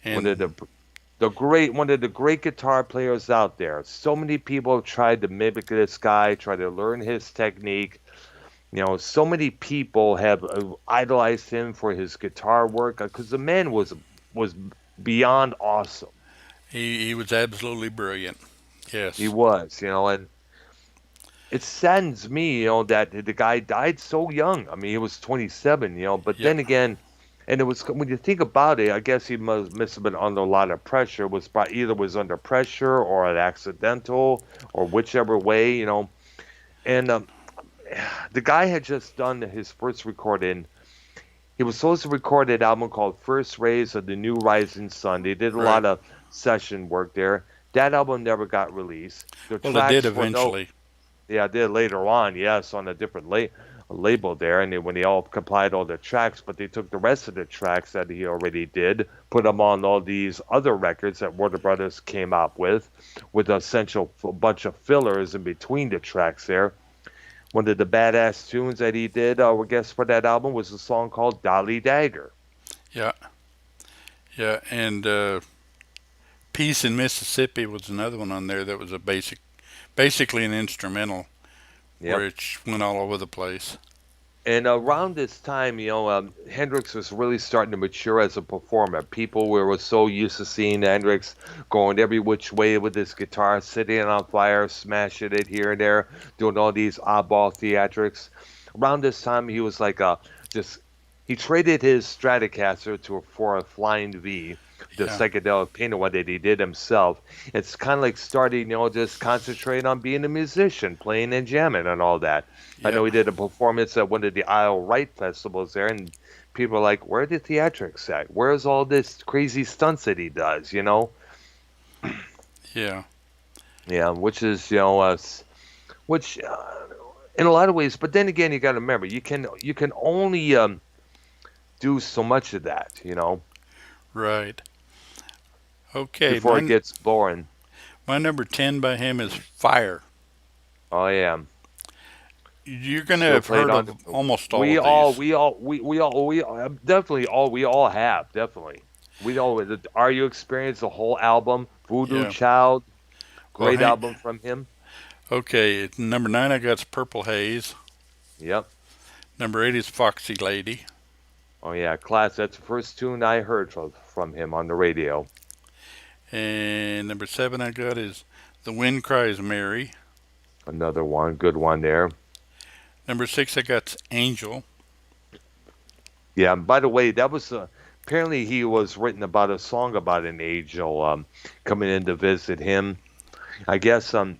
One of And one of the great guitar players out there. So many people have tried to mimic this guy, try to learn his technique. You know, so many people have idolized him for his guitar work because the man was beyond awesome. he was absolutely brilliant. He Yes. was, you know, and it saddens me, you know, that the guy died so young. I mean, he was 27, you know, but Yeah. then again, and it was when you think about it, I guess he must have been under a lot of pressure. Was probably either was under pressure or an accidental or whichever way, you know. And the guy had just done his first recording. He was supposed to record an album called First Rays of the New Rising Sun. They did a Right. lot of session work there. That album never got released. The Well, it did tracks were no, eventually. yeah, I did later on, yes, on a different label there, and when they all compiled all the tracks, but they took the rest of the tracks that he already did, put them on all these other records that Warner Brothers came out with essential bunch of fillers in between the tracks there. One of the badass tunes that he did, I guess, for that album was a song called Dolly Dagger. Yeah. Yeah. And Peace in Mississippi was another one on there that was a basically an instrumental Yep. where it went all over the place. And around this time, you know, Hendrix was really starting to mature as a performer. People were so used to seeing Hendrix going every which way with his guitar, sitting on fire, smashing it here and there, doing all these oddball theatrics. Around this time, he was like just he traded his Stratocaster for a Flying V, the Yeah. psychedelic painted one that he did himself. It's kind of like starting, you know, just concentrating on being a musician, playing and jamming and all that. I Yeah. know he did a performance at one of the Isle Right festivals there, and people are like, "Where are the theatrics at? Where's all this crazy stunts that he does?" You know? Yeah. Yeah, which is which in a lot of ways. But then again, you got to remember, you can only do so much of that, you know, Right. Okay. before it gets boring. My number 10 by him is Fire. Oh yeah, You're going to still have played heard on. of almost all of these. Definitely all we all have definitely. We know Are You Experience the whole album, Voodoo Yeah. Child, Well, great album from him. okay. Number 9, I got Purple Haze. Yep. Number 8 is Foxy Lady. Oh yeah, class. That's the first tune I heard from him on the radio. And number 7 I got is The Wind Cries Mary. Another one, good one there. Number 6 I got Angel. Yeah. And by the way, that was apparently he was written about a song about an angel coming in to visit him. I guess for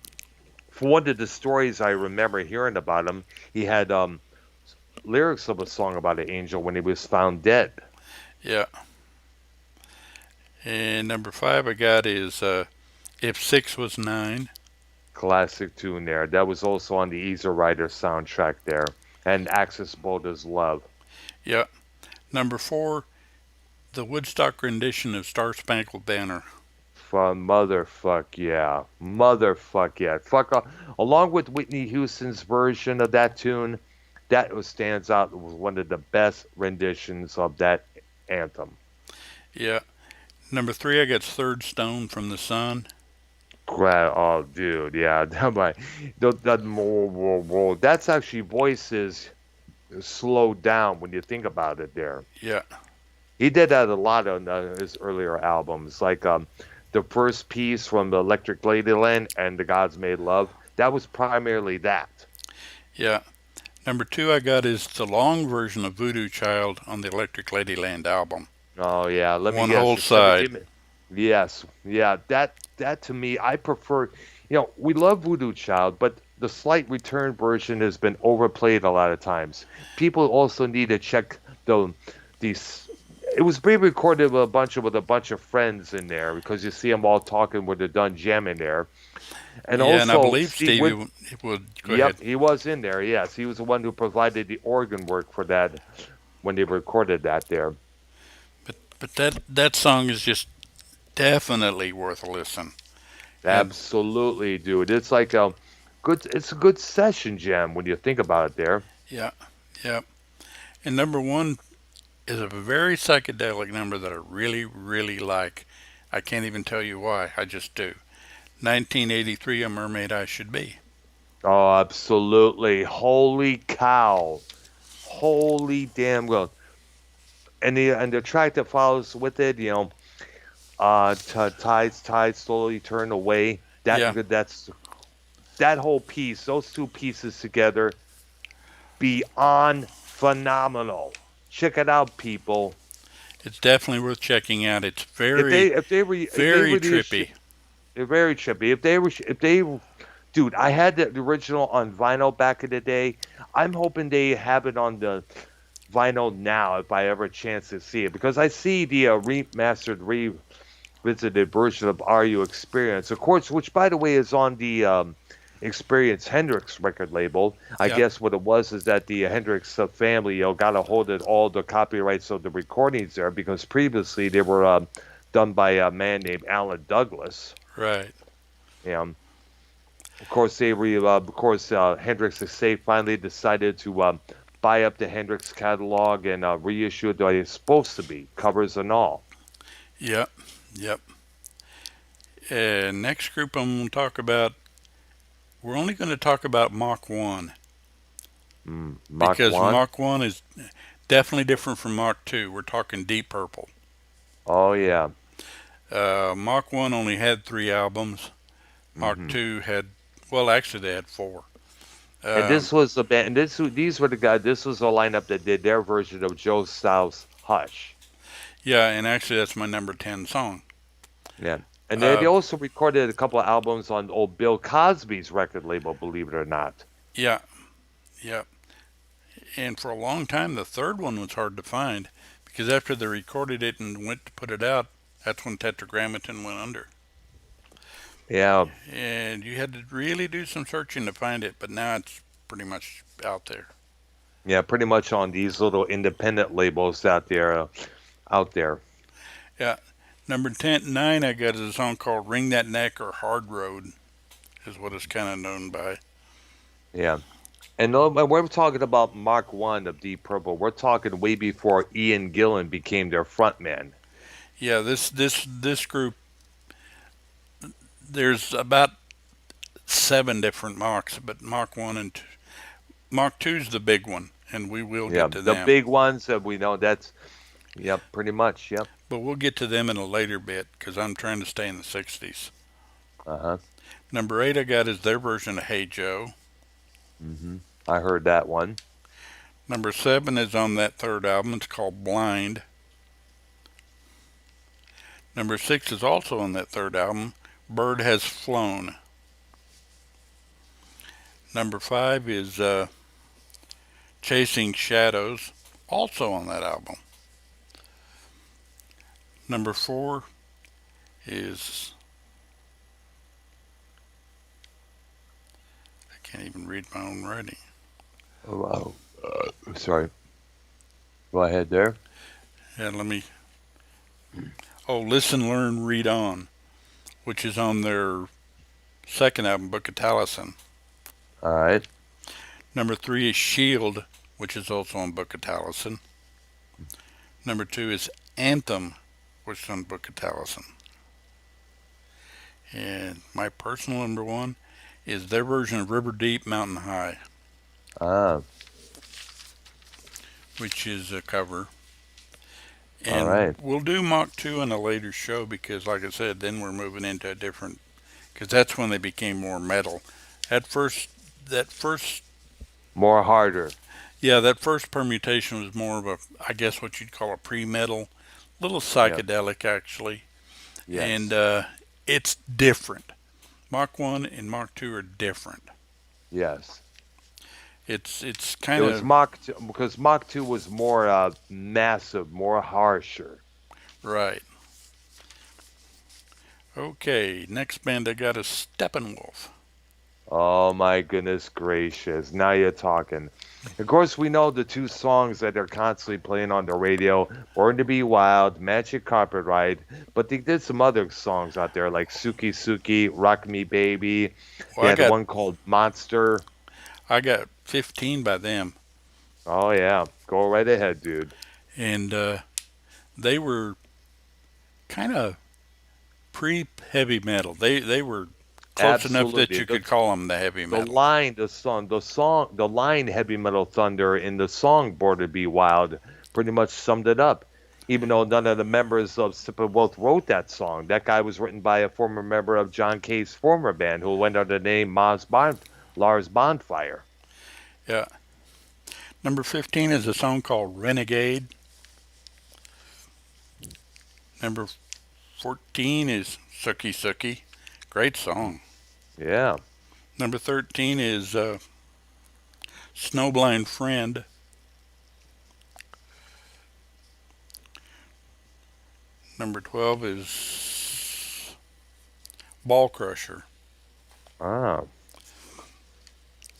one of the stories I remember hearing about him, he had lyrics of a song about an angel when he was found dead. Yeah. And number 5 I got is If 6 Was 9. Classic tune there. That was also on the Easy Rider soundtrack there. And Axis Boulder's Love. Yeah. Number 4, the Woodstock rendition of Star Spangled Banner. From Motherfuck Yeah. Motherfuck Yeah. Along with Whitney Houston's version of that tune, stands out as one of the best renditions of that anthem. Yeah. Number 3 I got Third Stone from the Sun. Oh, dude, yeah. That's actually voices slowed down when you think about it there. Yeah. He did that a lot on his earlier albums, like the first piece from the Electric Ladyland and The Gods Made Love. That was primarily that. Yeah. Number two I got is the long version of Voodoo Child on the Electric Ladyland album. Oh yeah, let me One guess. whole The seven. side. Give me. Yes, yeah. That to me, I prefer. We love Voodoo Child, but the slight return version has been overplayed a lot of times. People also need to check the these. It was being recorded with a bunch of friends in there because you see them all talking when they're done jamming there, and Yeah, and I also believe Steve Stevie Wood. would go ahead. Yep, he was in there. Yes, he was the one who provided the organ work for that when they recorded that there. But that song is just definitely worth a listen. And Absolutely, dude. It's like a good. It's a good session jam when you think about it. There. yeah, yeah. And number one is a very psychedelic number that I really, really like. I can't even tell you why. I just do. 1983, A Mermaid I Should Be. Oh, absolutely. Holy cow. Holy damn well. And the track that follows with it, tides slowly turn away. Yeah, That's that whole piece. Those two pieces together, beyond phenomenal. Check it out, people. it's definitely worth checking out. It's If very, they if they re if they very really trippy. they're very trippy. Dude, I had the original on vinyl back in the day. I'm hoping they have it on the vinyl now if I ever chance to see it because I see the remastered, revisited version of Are You Experience, of course, which by the way is on the Experience Hendrix record label. I Yeah, guess what it was is that the Hendrix family, got a hold of all the copyrights of the recordings there because previously they were done by a man named Alan Douglas. right. Um, of course, Hendrix estate finally decided to buy up the Hendrix catalog and reissue it the way it's supposed to be, covers and all. Yep, yep. Next group I'm going to talk about, we're only going to talk about Mach 1 Mach because 1? Mach 1 is definitely different from Mach 2. We're talking Deep Purple. Oh, yeah. Mach 1 only had three albums. Mach hmm 2 had, well, actually, they had four. And Um, this was the band, and these were the guys, this was the lineup that did their version of Joe Styles' Hush. yeah, and actually, that's my number 10 song. Yeah. And they Uh, also recorded a couple of albums on old Bill Cosby's record label, believe it or not. yeah, yeah. And for a long time, the third one was hard to find because after they recorded it and went to put it out, that's when Tetragrammaton went under. Yeah. And you had to really do some searching to find it, but now it's pretty much out there. Yeah, pretty much on these little independent labels out there. Yeah. Number 10, 9 I got is a song called Ring That Neck or Hard Road, is what it's kind of known by. Yeah. And when we're talking about Mark One of Deep Purple, we're talking way before Ian Gillan became their frontman. Yeah, this group, there's about seven different Machs, but Mach 1 and 2, Mach 2's the big one, and we will Yeah, get to the them. big ones that we know. Yep, pretty much. Yep. But we'll get to them in a later bit because I'm trying to stay in the 60s. Uh-huh. Number 8 I got is their version of Hey Joe. hmm I heard that one. Number 7 is on that third album. It's called Blind. Number 6 is also on that third album. Bird Has Flown. Number 5 is Chasing Shadows, also on that album. Number 4 is, I can't even read my own writing. Oh, wow. Sorry. Go ahead there. Yeah, let me. Oh, Listen, Learn, Read On, which is on their second album, Book of Taliesin. All right. Number 3 is Shield, which is also on Book of Taliesin. Number 2 is Anthem, which is on Book of Taliesin. And my personal number 1 is their version of River Deep, Mountain High, Ah. which is a cover. All And right. we'll do Mach 2 in a later show because, like I said, then we're moving into a different, because that's when they became more metal. At first, that first, More harder. yeah, that first permutation was more of a, I guess what you'd call a pre-metal, little Yep. psychedelic actually. And Yes. it's different. Mach 1 and Mach 2 are different. Yes. It's It kind was of Mach 2 because Mach 2 was more massive, more harsher. right. Okay, next band I got is Steppenwolf. Oh my goodness gracious. Now you're talking. Of course, we know the two songs that they're constantly playing on the radio, Born to Be Wild, Magic Carpet Ride, but they did some other songs out there like Suki Suki, Rock Me Baby. Well, They had one called Monster. I got 15 by them, Oh yeah, go right ahead, dude. and they were kind of pre-heavy metal. They were close enough that Absolutely. you could call them the heavy The metal. line, the line Heavy Metal Thunder in the song Born to Be Wild pretty much summed it up. Even though none of the members of Steppenwolf wrote that song, that guy was written by a former member of John Cale's former band who went under the name Lars Bonfire. Yeah. Number 15 is a song called Renegade. Number 14 is Suki Suki. Great song. Yeah. Number 13 is Snowblind Friend. Number 12 is Ball Crusher. Ah.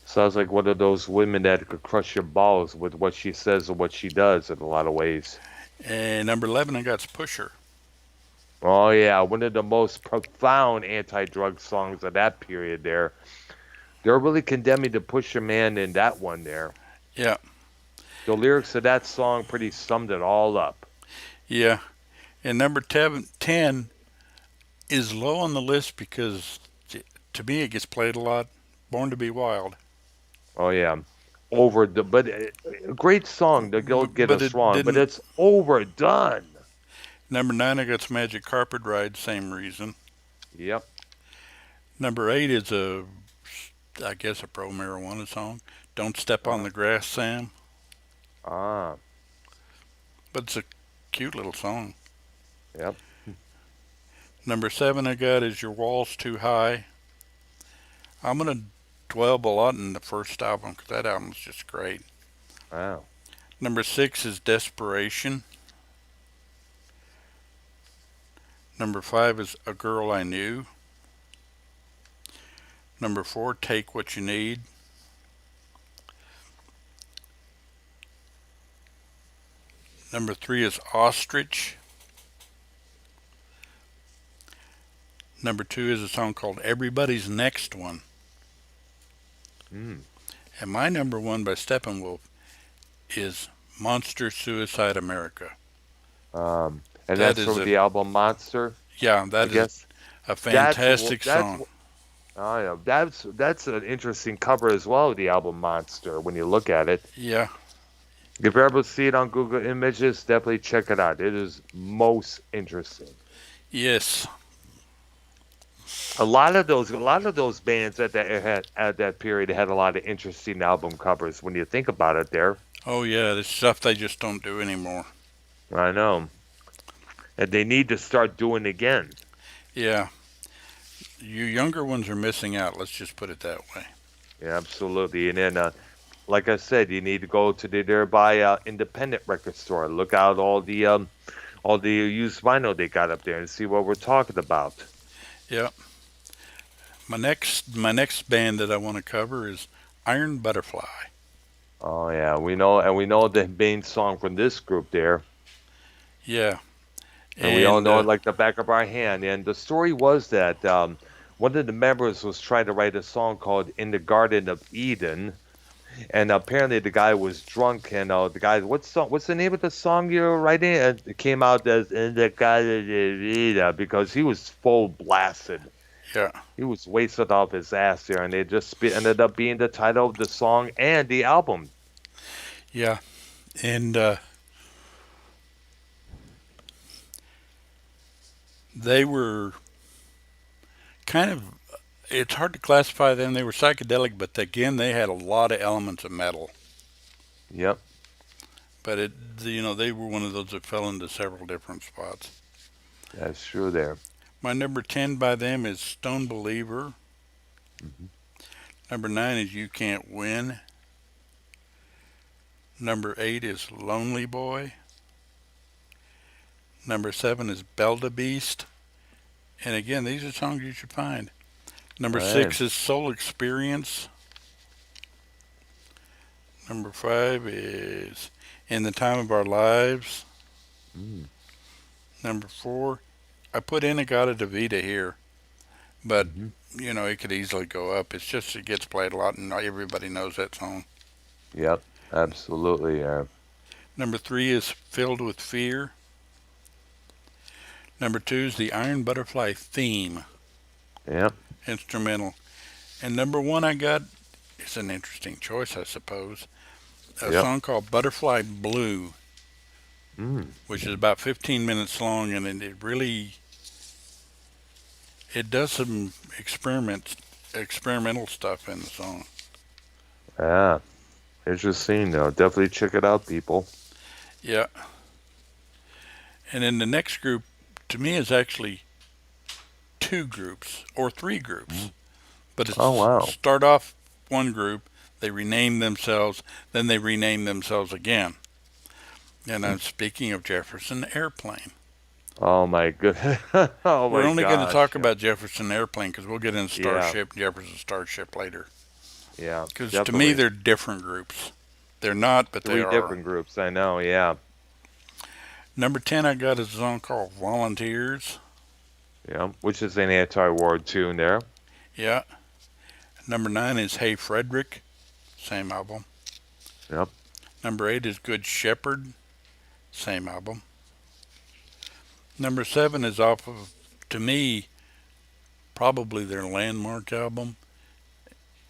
Sounds like one of those women that could crush your balls with what she says or what she does in a lot of ways. And number 11, I got Pusher. Oh yeah, one of the most profound anti-drug songs of that period there. They're really condemning the Pusher Man in that one there. Yeah, The lyrics of that song pretty summed it all up. yeah. And number 10 is low on the list because to me it gets played a lot. Born to Be Wild. Oh yeah. Great song to go get But us it wrong, but didn't. it's overdone. Number 9, I got Magic Carpet Ride, same reason. Yep. Number 8 is I guess, a pro marijuana song. Don't Step on Uh, the Grass, Sam. ah, But it's a cute little song. yep. Number 7 I got is Your Walls Too High. I'm going to dwell a lot in the first album because that album's just great. Wow. Number 6 is Desperation. Number 5 is A Girl I Knew. Number 4, Take What You Need. Number 3 is Ostrich. Number 2 is a song called Everybody's Next One. Mm. And my number 1 by Steppenwolf is Monster Suicide America. And That that's is from a, the album Monster, yeah, I that is guess. a That's fantastic that's song. oh yeah, that's an interesting cover as well, the album Monster, when you look at it. Yeah, If you ever see it on Google Images, definitely check it out. It is most interesting. yes. A lot of those bands at that period had a lot of interesting album covers when you think about it there. Oh, yeah, this stuff they just don't do anymore. I know. And they need to start doing again. Yeah, you younger ones are missing out. Let's just put it that way. Yeah, absolutely. And then like I said, you need to go to the nearby independent record store. Look out all the used vinyl they got up there and see what we're talking about. Yeah. My next band that I want to cover is Iron Butterfly. Oh yeah, we know the main song from this group there. Yeah, And we all and know it like the back of our hand. And the story was that one of the members was trying to write a song called "In the Garden of Eden," and apparently the guy was drunk. And the guy, what's the name of the song you're writing? And it came out as "In the Garden of Eden" because he was full blasted. yeah, He was wasted off his ass there, and it just ended up being the title of the song and the album. yeah, and They were kind of, it's hard to classify them. They were psychedelic, but again, they had a lot of elements of metal. Yep, But they were one of those that fell into several different spots. that's true there. My number 10 by them is Stone Believer. Hmm. Number 9 is You Can't Win. Number 8 is Lonely Boy. Number 7 is Belda Beast. And again, these are songs you should find. All Number right. 6 is Soul Experience. Number 5 is In the Time of Our Lives. Mm. Number 4, I put Inagata Davida here, but Hmm. it could easily go up. It's just it gets played a lot and not everybody knows that song. Yep, absolutely. Yeah. Number 3 is Filled with Fear. Number 2 is the Iron Butterfly Theme, Yep. instrumental. And number 1 I got is an interesting choice, I suppose. A Yep. song called Butterfly Blue, Mm. which is about 15 minutes long, and it does some experimental stuff in the song. Yeah. Interesting. Though. Definitely check it out, people. Yeah. And then the next group, to me, is actually two groups or three groups. Mm. But Oh it's wow. start off one group, they rename themselves, then they rename themselves again. And I'm speaking of Jefferson Airplane. Oh my good. Oh We're my only going to gosh. talk about Jefferson Airplane because we'll get into Yeah. Starship, Jefferson Starship later. Yeah. Because to me, Definitely. they're different groups. They're not, but they Three are. different groups. I know. Yeah. Number 10, I got a song called Volunteers. Yeah. Which is an anti-war tune there. Yeah. Number 9 is Hey Frederick, same album. Yep. Number 8 is Good Shepherd, same album. Number 7 is off of, to me, probably their landmark album.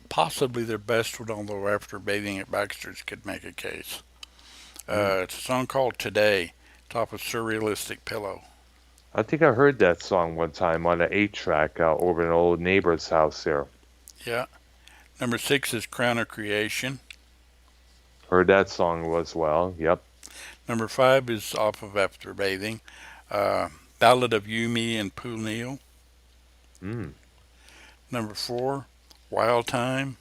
Possibly their best one, although After Bathing at Baxter's could make a case. Mm. It's a song called Today, top of Surrealistic Pillow. I think I heard that song one time on an 8-track over an old neighbor's house there. Yeah. Number 6 is Crown of Creation. Heard that song as well. Yep. Number 5 is off of After Bathing, uh, Ballad of You, Me, and Pooh Neal. Mm. Number 4, Wild Time.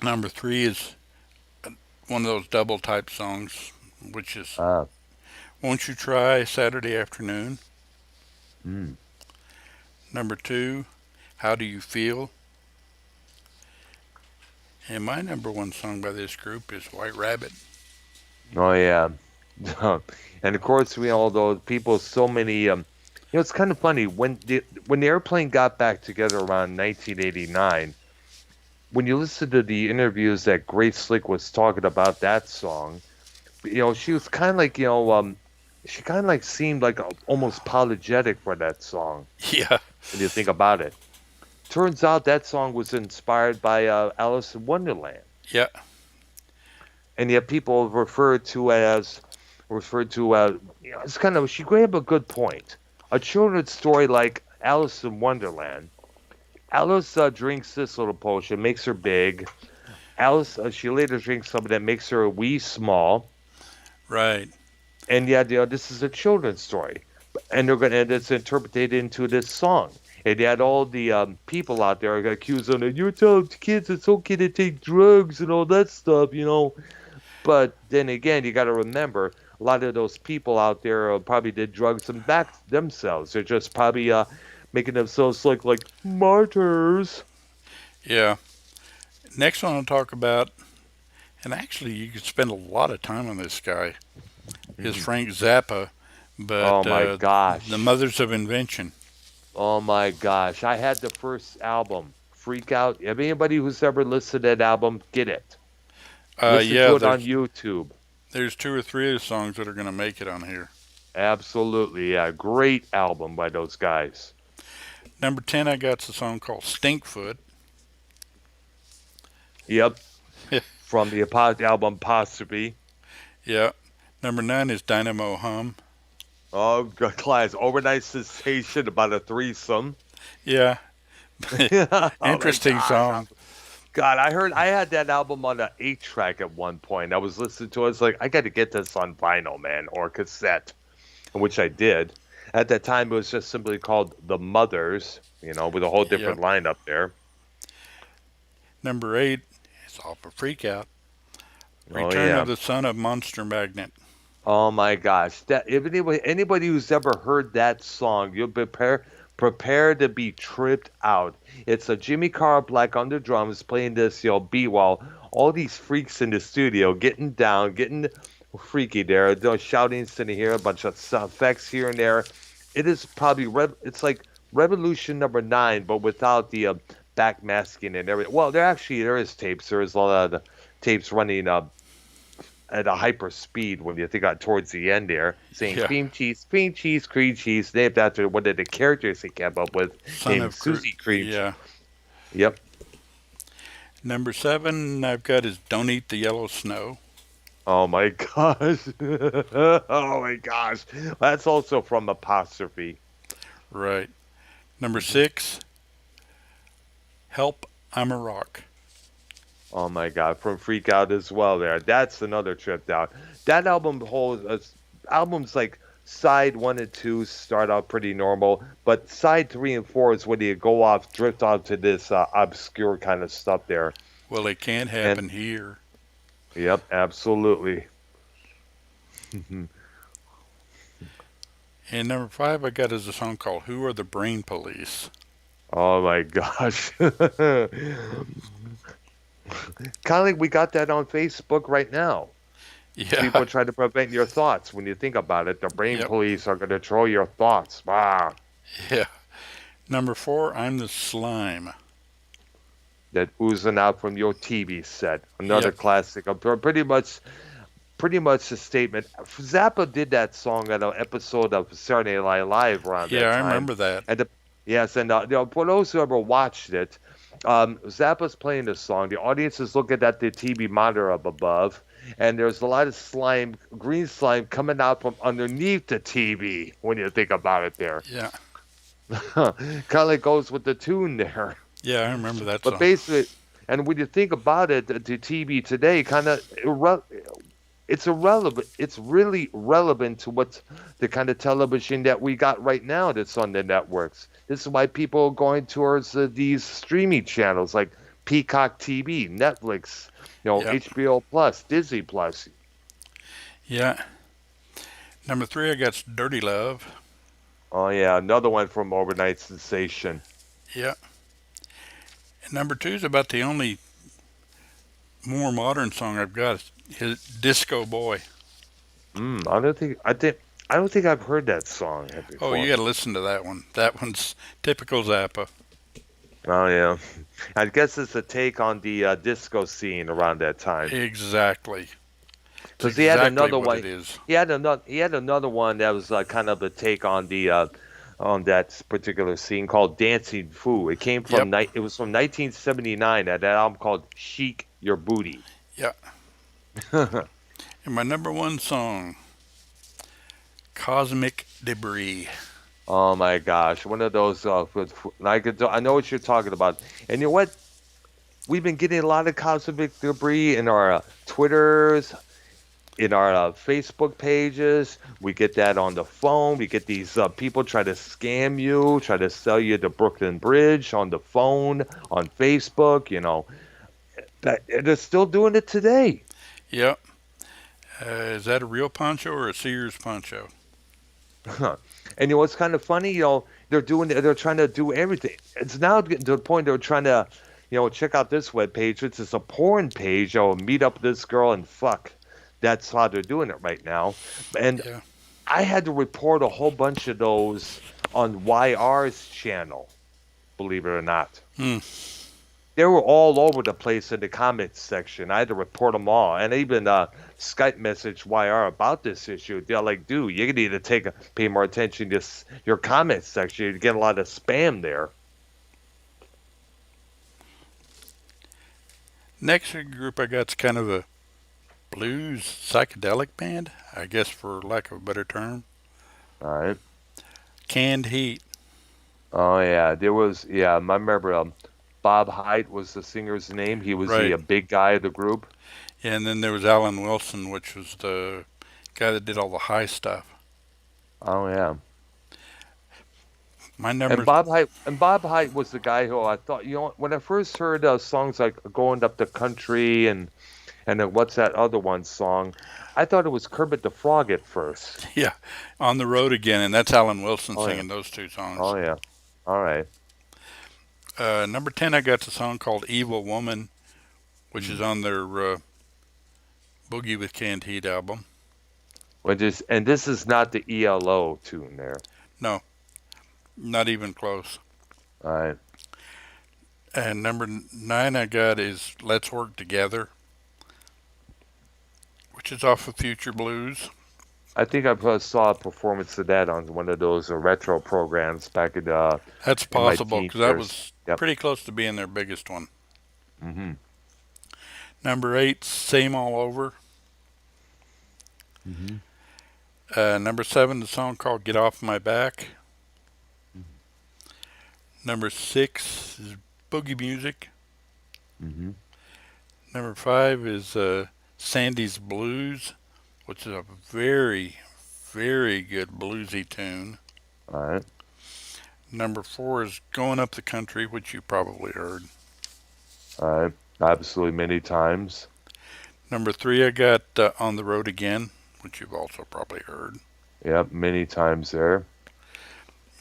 Number 3 is one of those double type songs, which is Ah. Won't You Try Saturday Afternoon. Mm. Number 2, How Do You Feel? And my number 1 song by this group is White Rabbit. Oh yeah. And of course we all know people so many it's kind of funny when the airplane got back together around 1989, when you listen to the interviews that Grace Slick was talking about that song, she was kind of like, she kind of like seemed like almost apologetic for that song Yeah, when you think about it. Turns out that song was inspired by Alice in Wonderland. yeah, And yet people referred to it's kind of she gave a good point. A children's story like Alice in Wonderland. Alice drinks this little potion, makes her big. Alice she later drinks something that makes her a wee small. right. And yet this is a children's story, and it's interpreted into this song. And yet all the people out there are going to accuse them that you're telling kids it's okay to take drugs and all that stuff. But then again, you got to remember a lot of those people out there probably did drugs and back themselves. They're just probably making themselves look like martyrs. Yeah. Next one I'll talk about, and actually you could spend a lot of time on this guy, is Mm. Frank Zappa, but Oh my The gosh. Mothers of Invention. Oh my gosh. I had the first album, Freak Out. If anybody who's ever listened to that album, get it. Listen Yeah, to it on YouTube. there's 2 or 3 of the songs that are going to make it on here. Absolutely. Yeah. Great album by those guys. Number 10, I got a song called Stinkfoot. Yep. From the album Apostrophe. Yeah. Number 9 is Dynamo Hum. Oh, good class. Overnight sensation about a threesome. Yeah, Oh my interesting gosh. song. God, I had that album on an 8 track at one point. I was listening to it. It's like, I got to get this on vinyl, man, or cassette, which I did. At that time, it was just simply called The Mothers, with a whole Yep. different lineup there. Number 8 is off a freak out. Oh, Return of yeah. the Son of Monster Magnet. Oh my gosh. That if anybody who's ever heard that song, you'll prepare to be tripped out. It's a Jimmy Carr Black on the drums playing this, beat while all these freaks in the studio getting down, getting freaky there, shouting, sitting here, a bunch of effects here and there. It is probably it's like Revolution number 9, but without the backmasking and everything. Well, there is tapes. There is a lot of tapes running at a hyper speed when you think towards the end there, saying Yeah. cream cheese, named after one of the characters they came up with, Son named of Cru- Susie Cream. Yeah. Yep. Number 7 I've got is Don't Eat the Yellow Snow. Oh my gosh. Oh my gosh. That's also from Apostrophe. Right. Number 6 Help, I'm a Rock. Oh my God, from Freak Out as well. There, that's another trip down. That album holds albums like side 1 and 2 start out pretty normal, but side 3 and 4 is when you drift off to this obscure kind of stuff there. Well, it can't And happen here. yep, absolutely. And number 5 I got is a song called Who Are the Brain Police? Oh my gosh. Kind of like we got that on Facebook right now. Yeah. People try to prevent your thoughts. When you think about it, the brain Yep. police are going to control your thoughts. Wow. Yeah. Number 4 I'm the Slime. That oozing out from your TV set. Another Yep. classic. Pretty much a statement. Zappa did that song at an episode of Saturday Night Live around Yeah, that I time. remember that. And yes, and for those who ever watched it, Zappa's playing the song. The audience is looking at the TV monitor up above, and there's a lot of slime, green slime, coming out from underneath the TV. When you think about it, there, Yeah. kind of like goes with the tune there. Yeah, I remember that But song. basically, and when you think about it, the TV today it's irrelevant. It's really relevant to what the kind of television that we got right now that's on the networks. This is why people are going towards these streaming channels like Peacock TV, Netflix, Yep. HBO Plus, Disney Plus. Yeah. Number 3 I got Dirty Love. Oh yeah, another one from Overnight Sensation. Yeah. And number 2 is about the only more modern song I've got. His Disco Boy. I don't think I've heard that song Oh, you before. got to listen to that one. That one's typical Zappa. Oh yeah, I guess it's a take on the disco scene around that time. Exactly. It's Because he had exactly another what one. it is. He had another one that was kind of a take on the on that particular scene called Dancing Foo. Yep. It was from 1979 at that album called Chic Your Booty. Yeah. And my number 1 song, Cosmic Debris. Oh my gosh, one of those. I know what you're talking about. And you know what? We've been getting a lot of cosmic debris in our Twitters, in our Facebook pages. We get that on the phone. We get these people try to scam you, try to sell you the Brooklyn Bridge on the phone, on Facebook. They're still doing it today. Yep. Is that a real poncho or a Sears poncho? And what's kind of funny, they're trying to do everything. It's now getting to the point they're trying to, check out this webpage, which is a porn page. Meet up with this girl and fuck. That's how they're doing it right now. And Yeah. I had to report a whole bunch of those on YR's channel, believe it or not. Hmm. They were all over the place in the comments section. I had to report them all. And even Skype message YR about this issue. They're like, dude, you need to pay more attention to your comments section. You get a lot of spam there. Next group I got's kind of a blues psychedelic band, I guess for lack of a better term. All right. Canned Heat. Oh yeah, there was yeah. I remember Bob Height was the singer's name. He was the Right. big guy of the group. Yeah, and then there was Alan Wilson, which was the guy that did all the high stuff. Oh yeah. My And numbers, Bob Height was the guy who I thought, when I first heard songs like "Going Up the Country" and then what's that other one song, I thought it was Kermit the Frog at first. yeah, On the Road Again, and that's Alan Wilson Oh yeah, singing those two songs. oh yeah. All right. Number 10, I got the song called Evil Woman, which is Mm. on their Boogie with Canned Heat album. And this is not the ELO tune there. No, not even close. All right. And number 9 I got is Let's Work Together, which is off of Future Blues. I think I probably saw a performance of that on one of those retro programs back That's in my possible teen because that years. was Yep. pretty close to being their biggest one. Mm-hmm. Number 8, Same All Over. Mm-hmm. Number 7, the song called Get Off My Back. Number 6 is Boogie Music. Mm-hmm. Number 5 is Sandy's Blues, which is a very, very good bluesy tune. All right. Number 4 is Going Up the Country, which you probably heard. All right. Absolutely many times. Number 3, I got On the Road Again, which you've also probably heard. Yep. Many times there.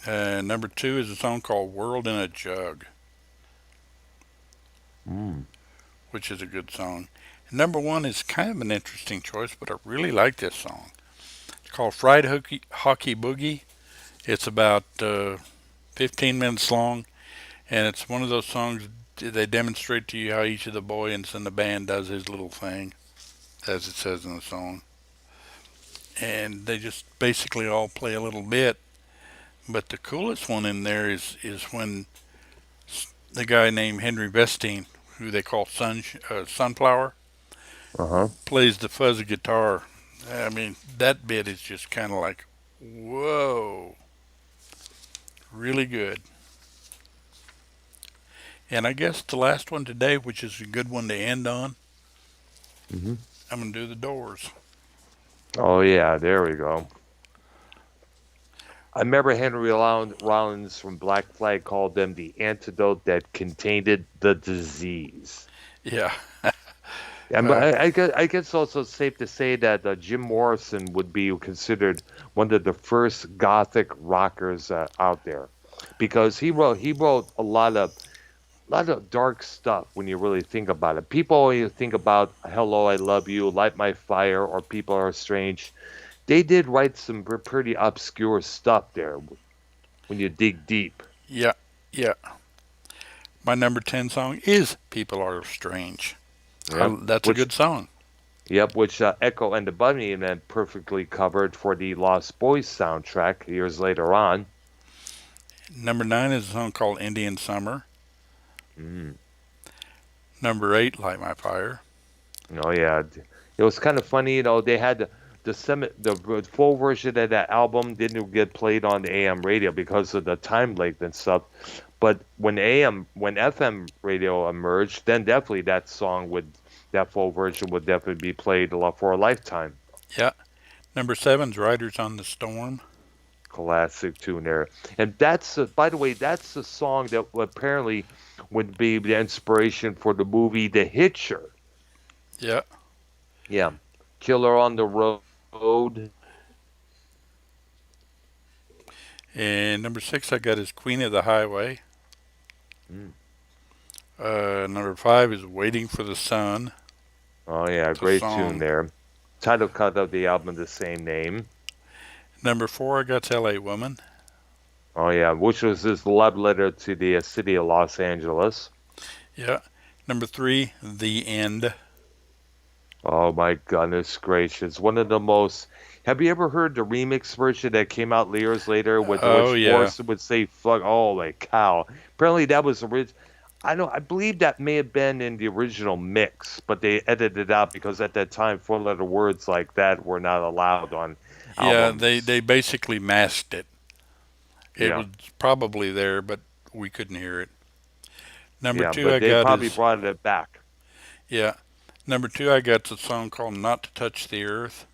Number 2 is a song called World in a Jug, Mm. which is a good song. And number 1 is kind of an interesting choice, but I really like this song. It's called Fried Hockey Boogie. It's about 15 minutes long, and it's one of those songs they demonstrate to you how each of the boys in the band does his little thing, as it says in the song. And they just basically all play a little bit. But the coolest one in there is when the guy named Henry Vestine, who they call Sunflower, Uh-huh. plays the fuzzy guitar. I mean, that bit is just kind of like, whoa, really good. And I guess the last one today, which is a good one to end on, Mm-hmm. I'm going to do the Doors. Oh yeah. There we go. I remember Henry Rollins from Black Flag called them the antidote that contained the disease. Yeah. And Uh, I guess it's also safe to say that Jim Morrison would be considered one of the first gothic rockers out there, because he wrote a lot of dark stuff when you really think about it. People always think about "Hello, I Love You," "Light My Fire," or "People Are Strange." They did write some pretty obscure stuff there when you dig deep. yeah. Yeah. My number 10 song is People Are Strange. Yep. That's a Which good song. which Echo and the Bunnymen perfectly covered for the Lost Boys soundtrack years later on. Number 9 is a song called Indian Summer. Mm. Number 8, Light My Fire. Oh yeah, it was kind of funny. They had the full version of that album didn't get played on the AM radio because of the time length and stuff. But when FM radio emerged, then definitely that full version would definitely be played for a lifetime. Yeah. Number 7's Riders on the Storm. Classic tune there. And by the way, that's the song that apparently would be the inspiration for the movie The Hitcher. Yeah. Yeah. Killer on the Road. And number 6 I got is Queen of the Highway. Mm. Number 5 is Waiting for the Sun. Oh yeah, It's a great tune song. there. Title cut of the album, the same name. Number 4 I got LA Woman. Oh yeah, which was his love letter to the city of Los Angeles. Yeah. Number 3, The End. Oh my goodness gracious! One of the most. Have you ever heard the remix version that came out years later, with Oh, which yeah. Morrison would say "fuck"? Oh my cow! Apparently that was original. I believe that may have been in the original mix, but they edited it out because at that time 4-letter words like that were not allowed on Yeah, albums. they basically masked it. It Yeah, was probably there, but we couldn't hear it. Number yeah, two but I they got probably is, brought it back. yeah. Number two I got's a song called "Not to Touch the Earth."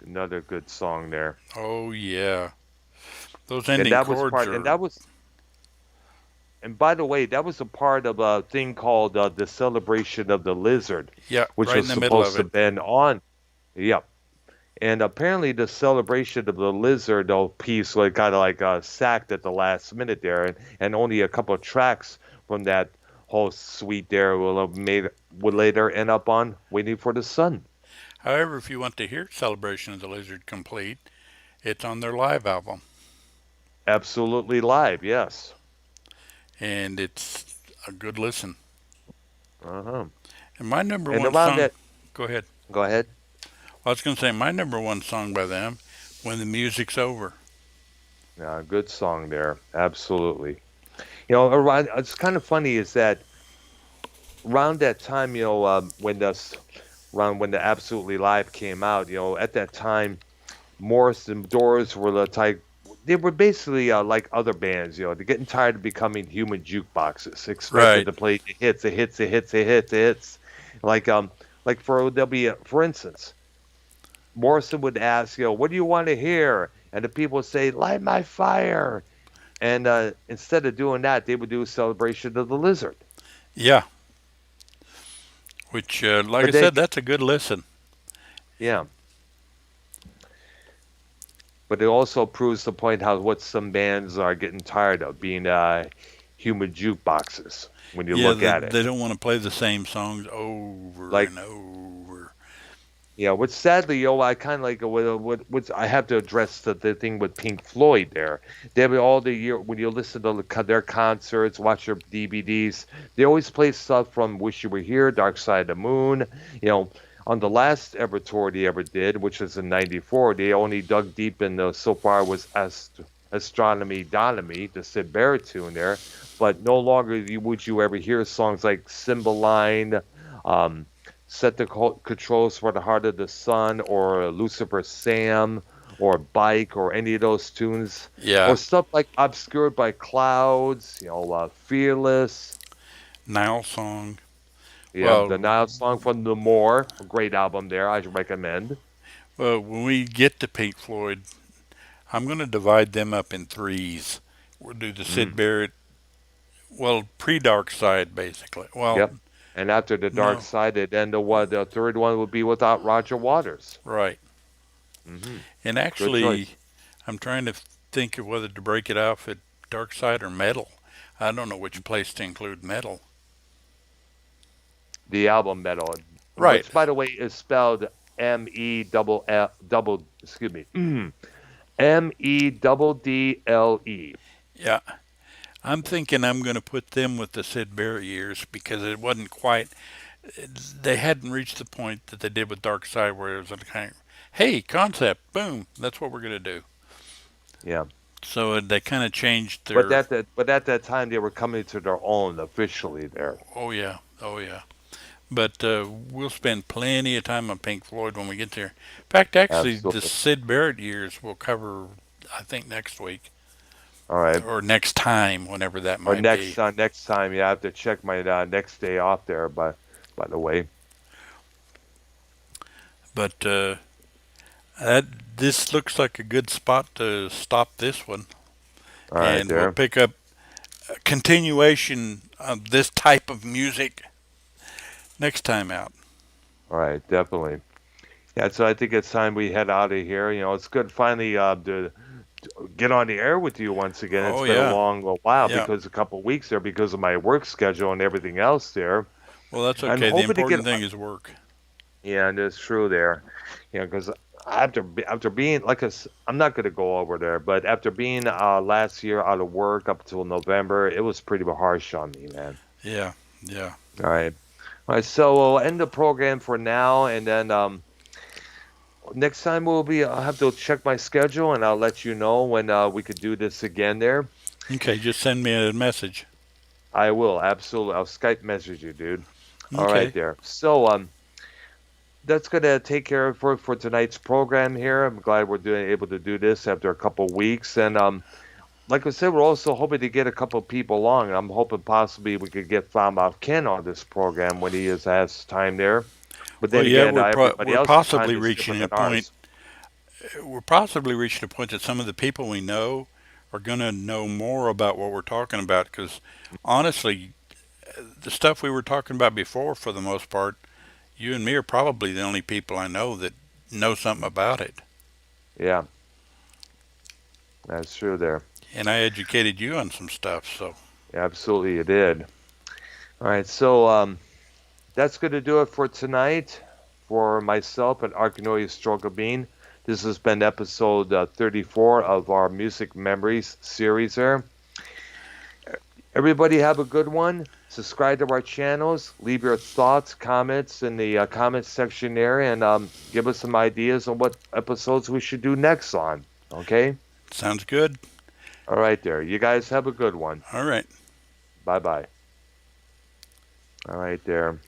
Another good song there. Oh yeah, those And ending that was chords part, and are, that was, and by the way, that was a part of a thing called the Celebration of the Lizard, yeah, which right in was the middle of supposed to it. been on. Yep. And apparently, the Celebration of the Lizard piece was kind of like sacked at the last minute there, and only a couple of tracks from that whole suite there will have made would later end up on Waiting for the Sun. However, if you want to hear "Celebration of the Lizard" complete, it's on their live album, Absolutely live, yes. and it's a good listen. Uh-huh. And my number And one around song, that, go ahead. go ahead. I was going to say my number one song by them, "When the Music's Over." Yeah, good song there. Absolutely. Around, it's kind of funny is that around that time, around when the Absolutely Live came out, at that time, Morris and Doors were the type. They were basically like other bands. They're getting tired of becoming human jukeboxes, expected Right. to play the hits, the hits, the hits, the hits, the hits. Like for instance, Morrison would ask, what do you want to hear? And the people would say, light my fire. And instead of doing that, they would do a celebration of the lizard. Yeah, which, like I But they, said, that's a good listen. yeah, but it also proves the point how what some bands are getting tired of being human jukeboxes when you Yeah, look at it. they don't want to play the same songs over Like, and over. which sadly, I kind of like what I have to address the thing with Pink Floyd there. They have all the year when you listen to their concerts, watch their DVDs, they always play stuff from Wish You Were Here, Dark Side of the Moon. You know, on the last ever tour they ever did, which was in '94, they only dug deep in the so far was Astronomy Donomy, the Sid Barrett tune there, but no longer would you ever hear songs like Cymbeline, um, Set the Controls for the Heart of the Sun, or Lucifer Sam, or Bike, or any of those tunes, Yeah, or stuff like Obscured by Clouds, Fearless. Nile song. Yeah, the Well, Nile song from The More, a great album there, I recommend. when we get to Pink Floyd, I'm going to divide them up in threes. We'll do the Sid Mm, Barrett, well, pre-Dark Side, basically. Well, yep. And after the Dark no, Side, then the third one would be without Roger Waters. right. Hmm. And Good choice. actually, I'm trying to think of whether to break it off at Dark Side or Metal. I don't know which place to include Metal. The album Metal, Right. which by the way is spelled excuse me, MEDDLE. Yeah. I'm thinking I'm going to put them with the Sid Barrett years because it wasn't quite, they hadn't reached the point that they did with Dark Side where it was a kind of, hey, concept, boom, that's what we're going to do. Yeah. So they kind of changed But their, at that time they were coming to their own officially there. oh yeah, oh yeah. But we'll spend plenty of time on Pink Floyd when we get there. In fact, actually, the Absolutely. Sid Barrett years we'll cover, I think, next week All right. or next time, whenever that Or might be. next time, yeah, I have to check my next day off there. By the way, But that this looks like a good spot to stop this one, all right and we'll there. pick up a continuation of this type of music next time out. All right, definitely. Yeah, so I think it's time we head out of here. It's good finally to get on the air with you once again. It's Oh been a yeah, long while yeah. because a couple of weeks there because of my work schedule and everything else there. Well, that's I'm okay. The hoping to get important thing is work. yeah, and it's true there. Because after being I'm not going to go over there, but after being last year out of work up until November, it was pretty harsh on me, man. Yeah, yeah. All right. All right, so we'll end the program for now, and then next time I'll have to check my schedule, and I'll let you know when we could do this again there. Okay, just send me a message. I will, absolutely. I'll Skype message you, dude. All right, Okay. there. So, that's gonna take care of for tonight's program here. I'm glad we're doing able to do this after a couple weeks, and like I said, we're also hoping to get a couple people along. I'm hoping possibly we could get Falmouth Ken on this program when has time there. But Well, then yeah, again, everybody we're else's time possibly is reaching different a than point. ours. We're possibly reaching a point that some of the people we know are going to know more about what we're talking about. Because honestly, the stuff we were talking about before, for the most part, you and me are probably the only people I know that know something about it. Yeah, that's true there. And I educated you on some stuff, so Absolutely, you did. All right, so that's going to do it for tonight. For myself and Arknolia Stroke Bean, this has been episode 34 of our Music Memories series there. Everybody have a good one. Subscribe to our channels. Leave your thoughts, comments in the comments section there, and give us some ideas on what episodes we should do next on. Okay? sounds good. All right, there. You guys have a good one. All right. Bye bye. All right, there.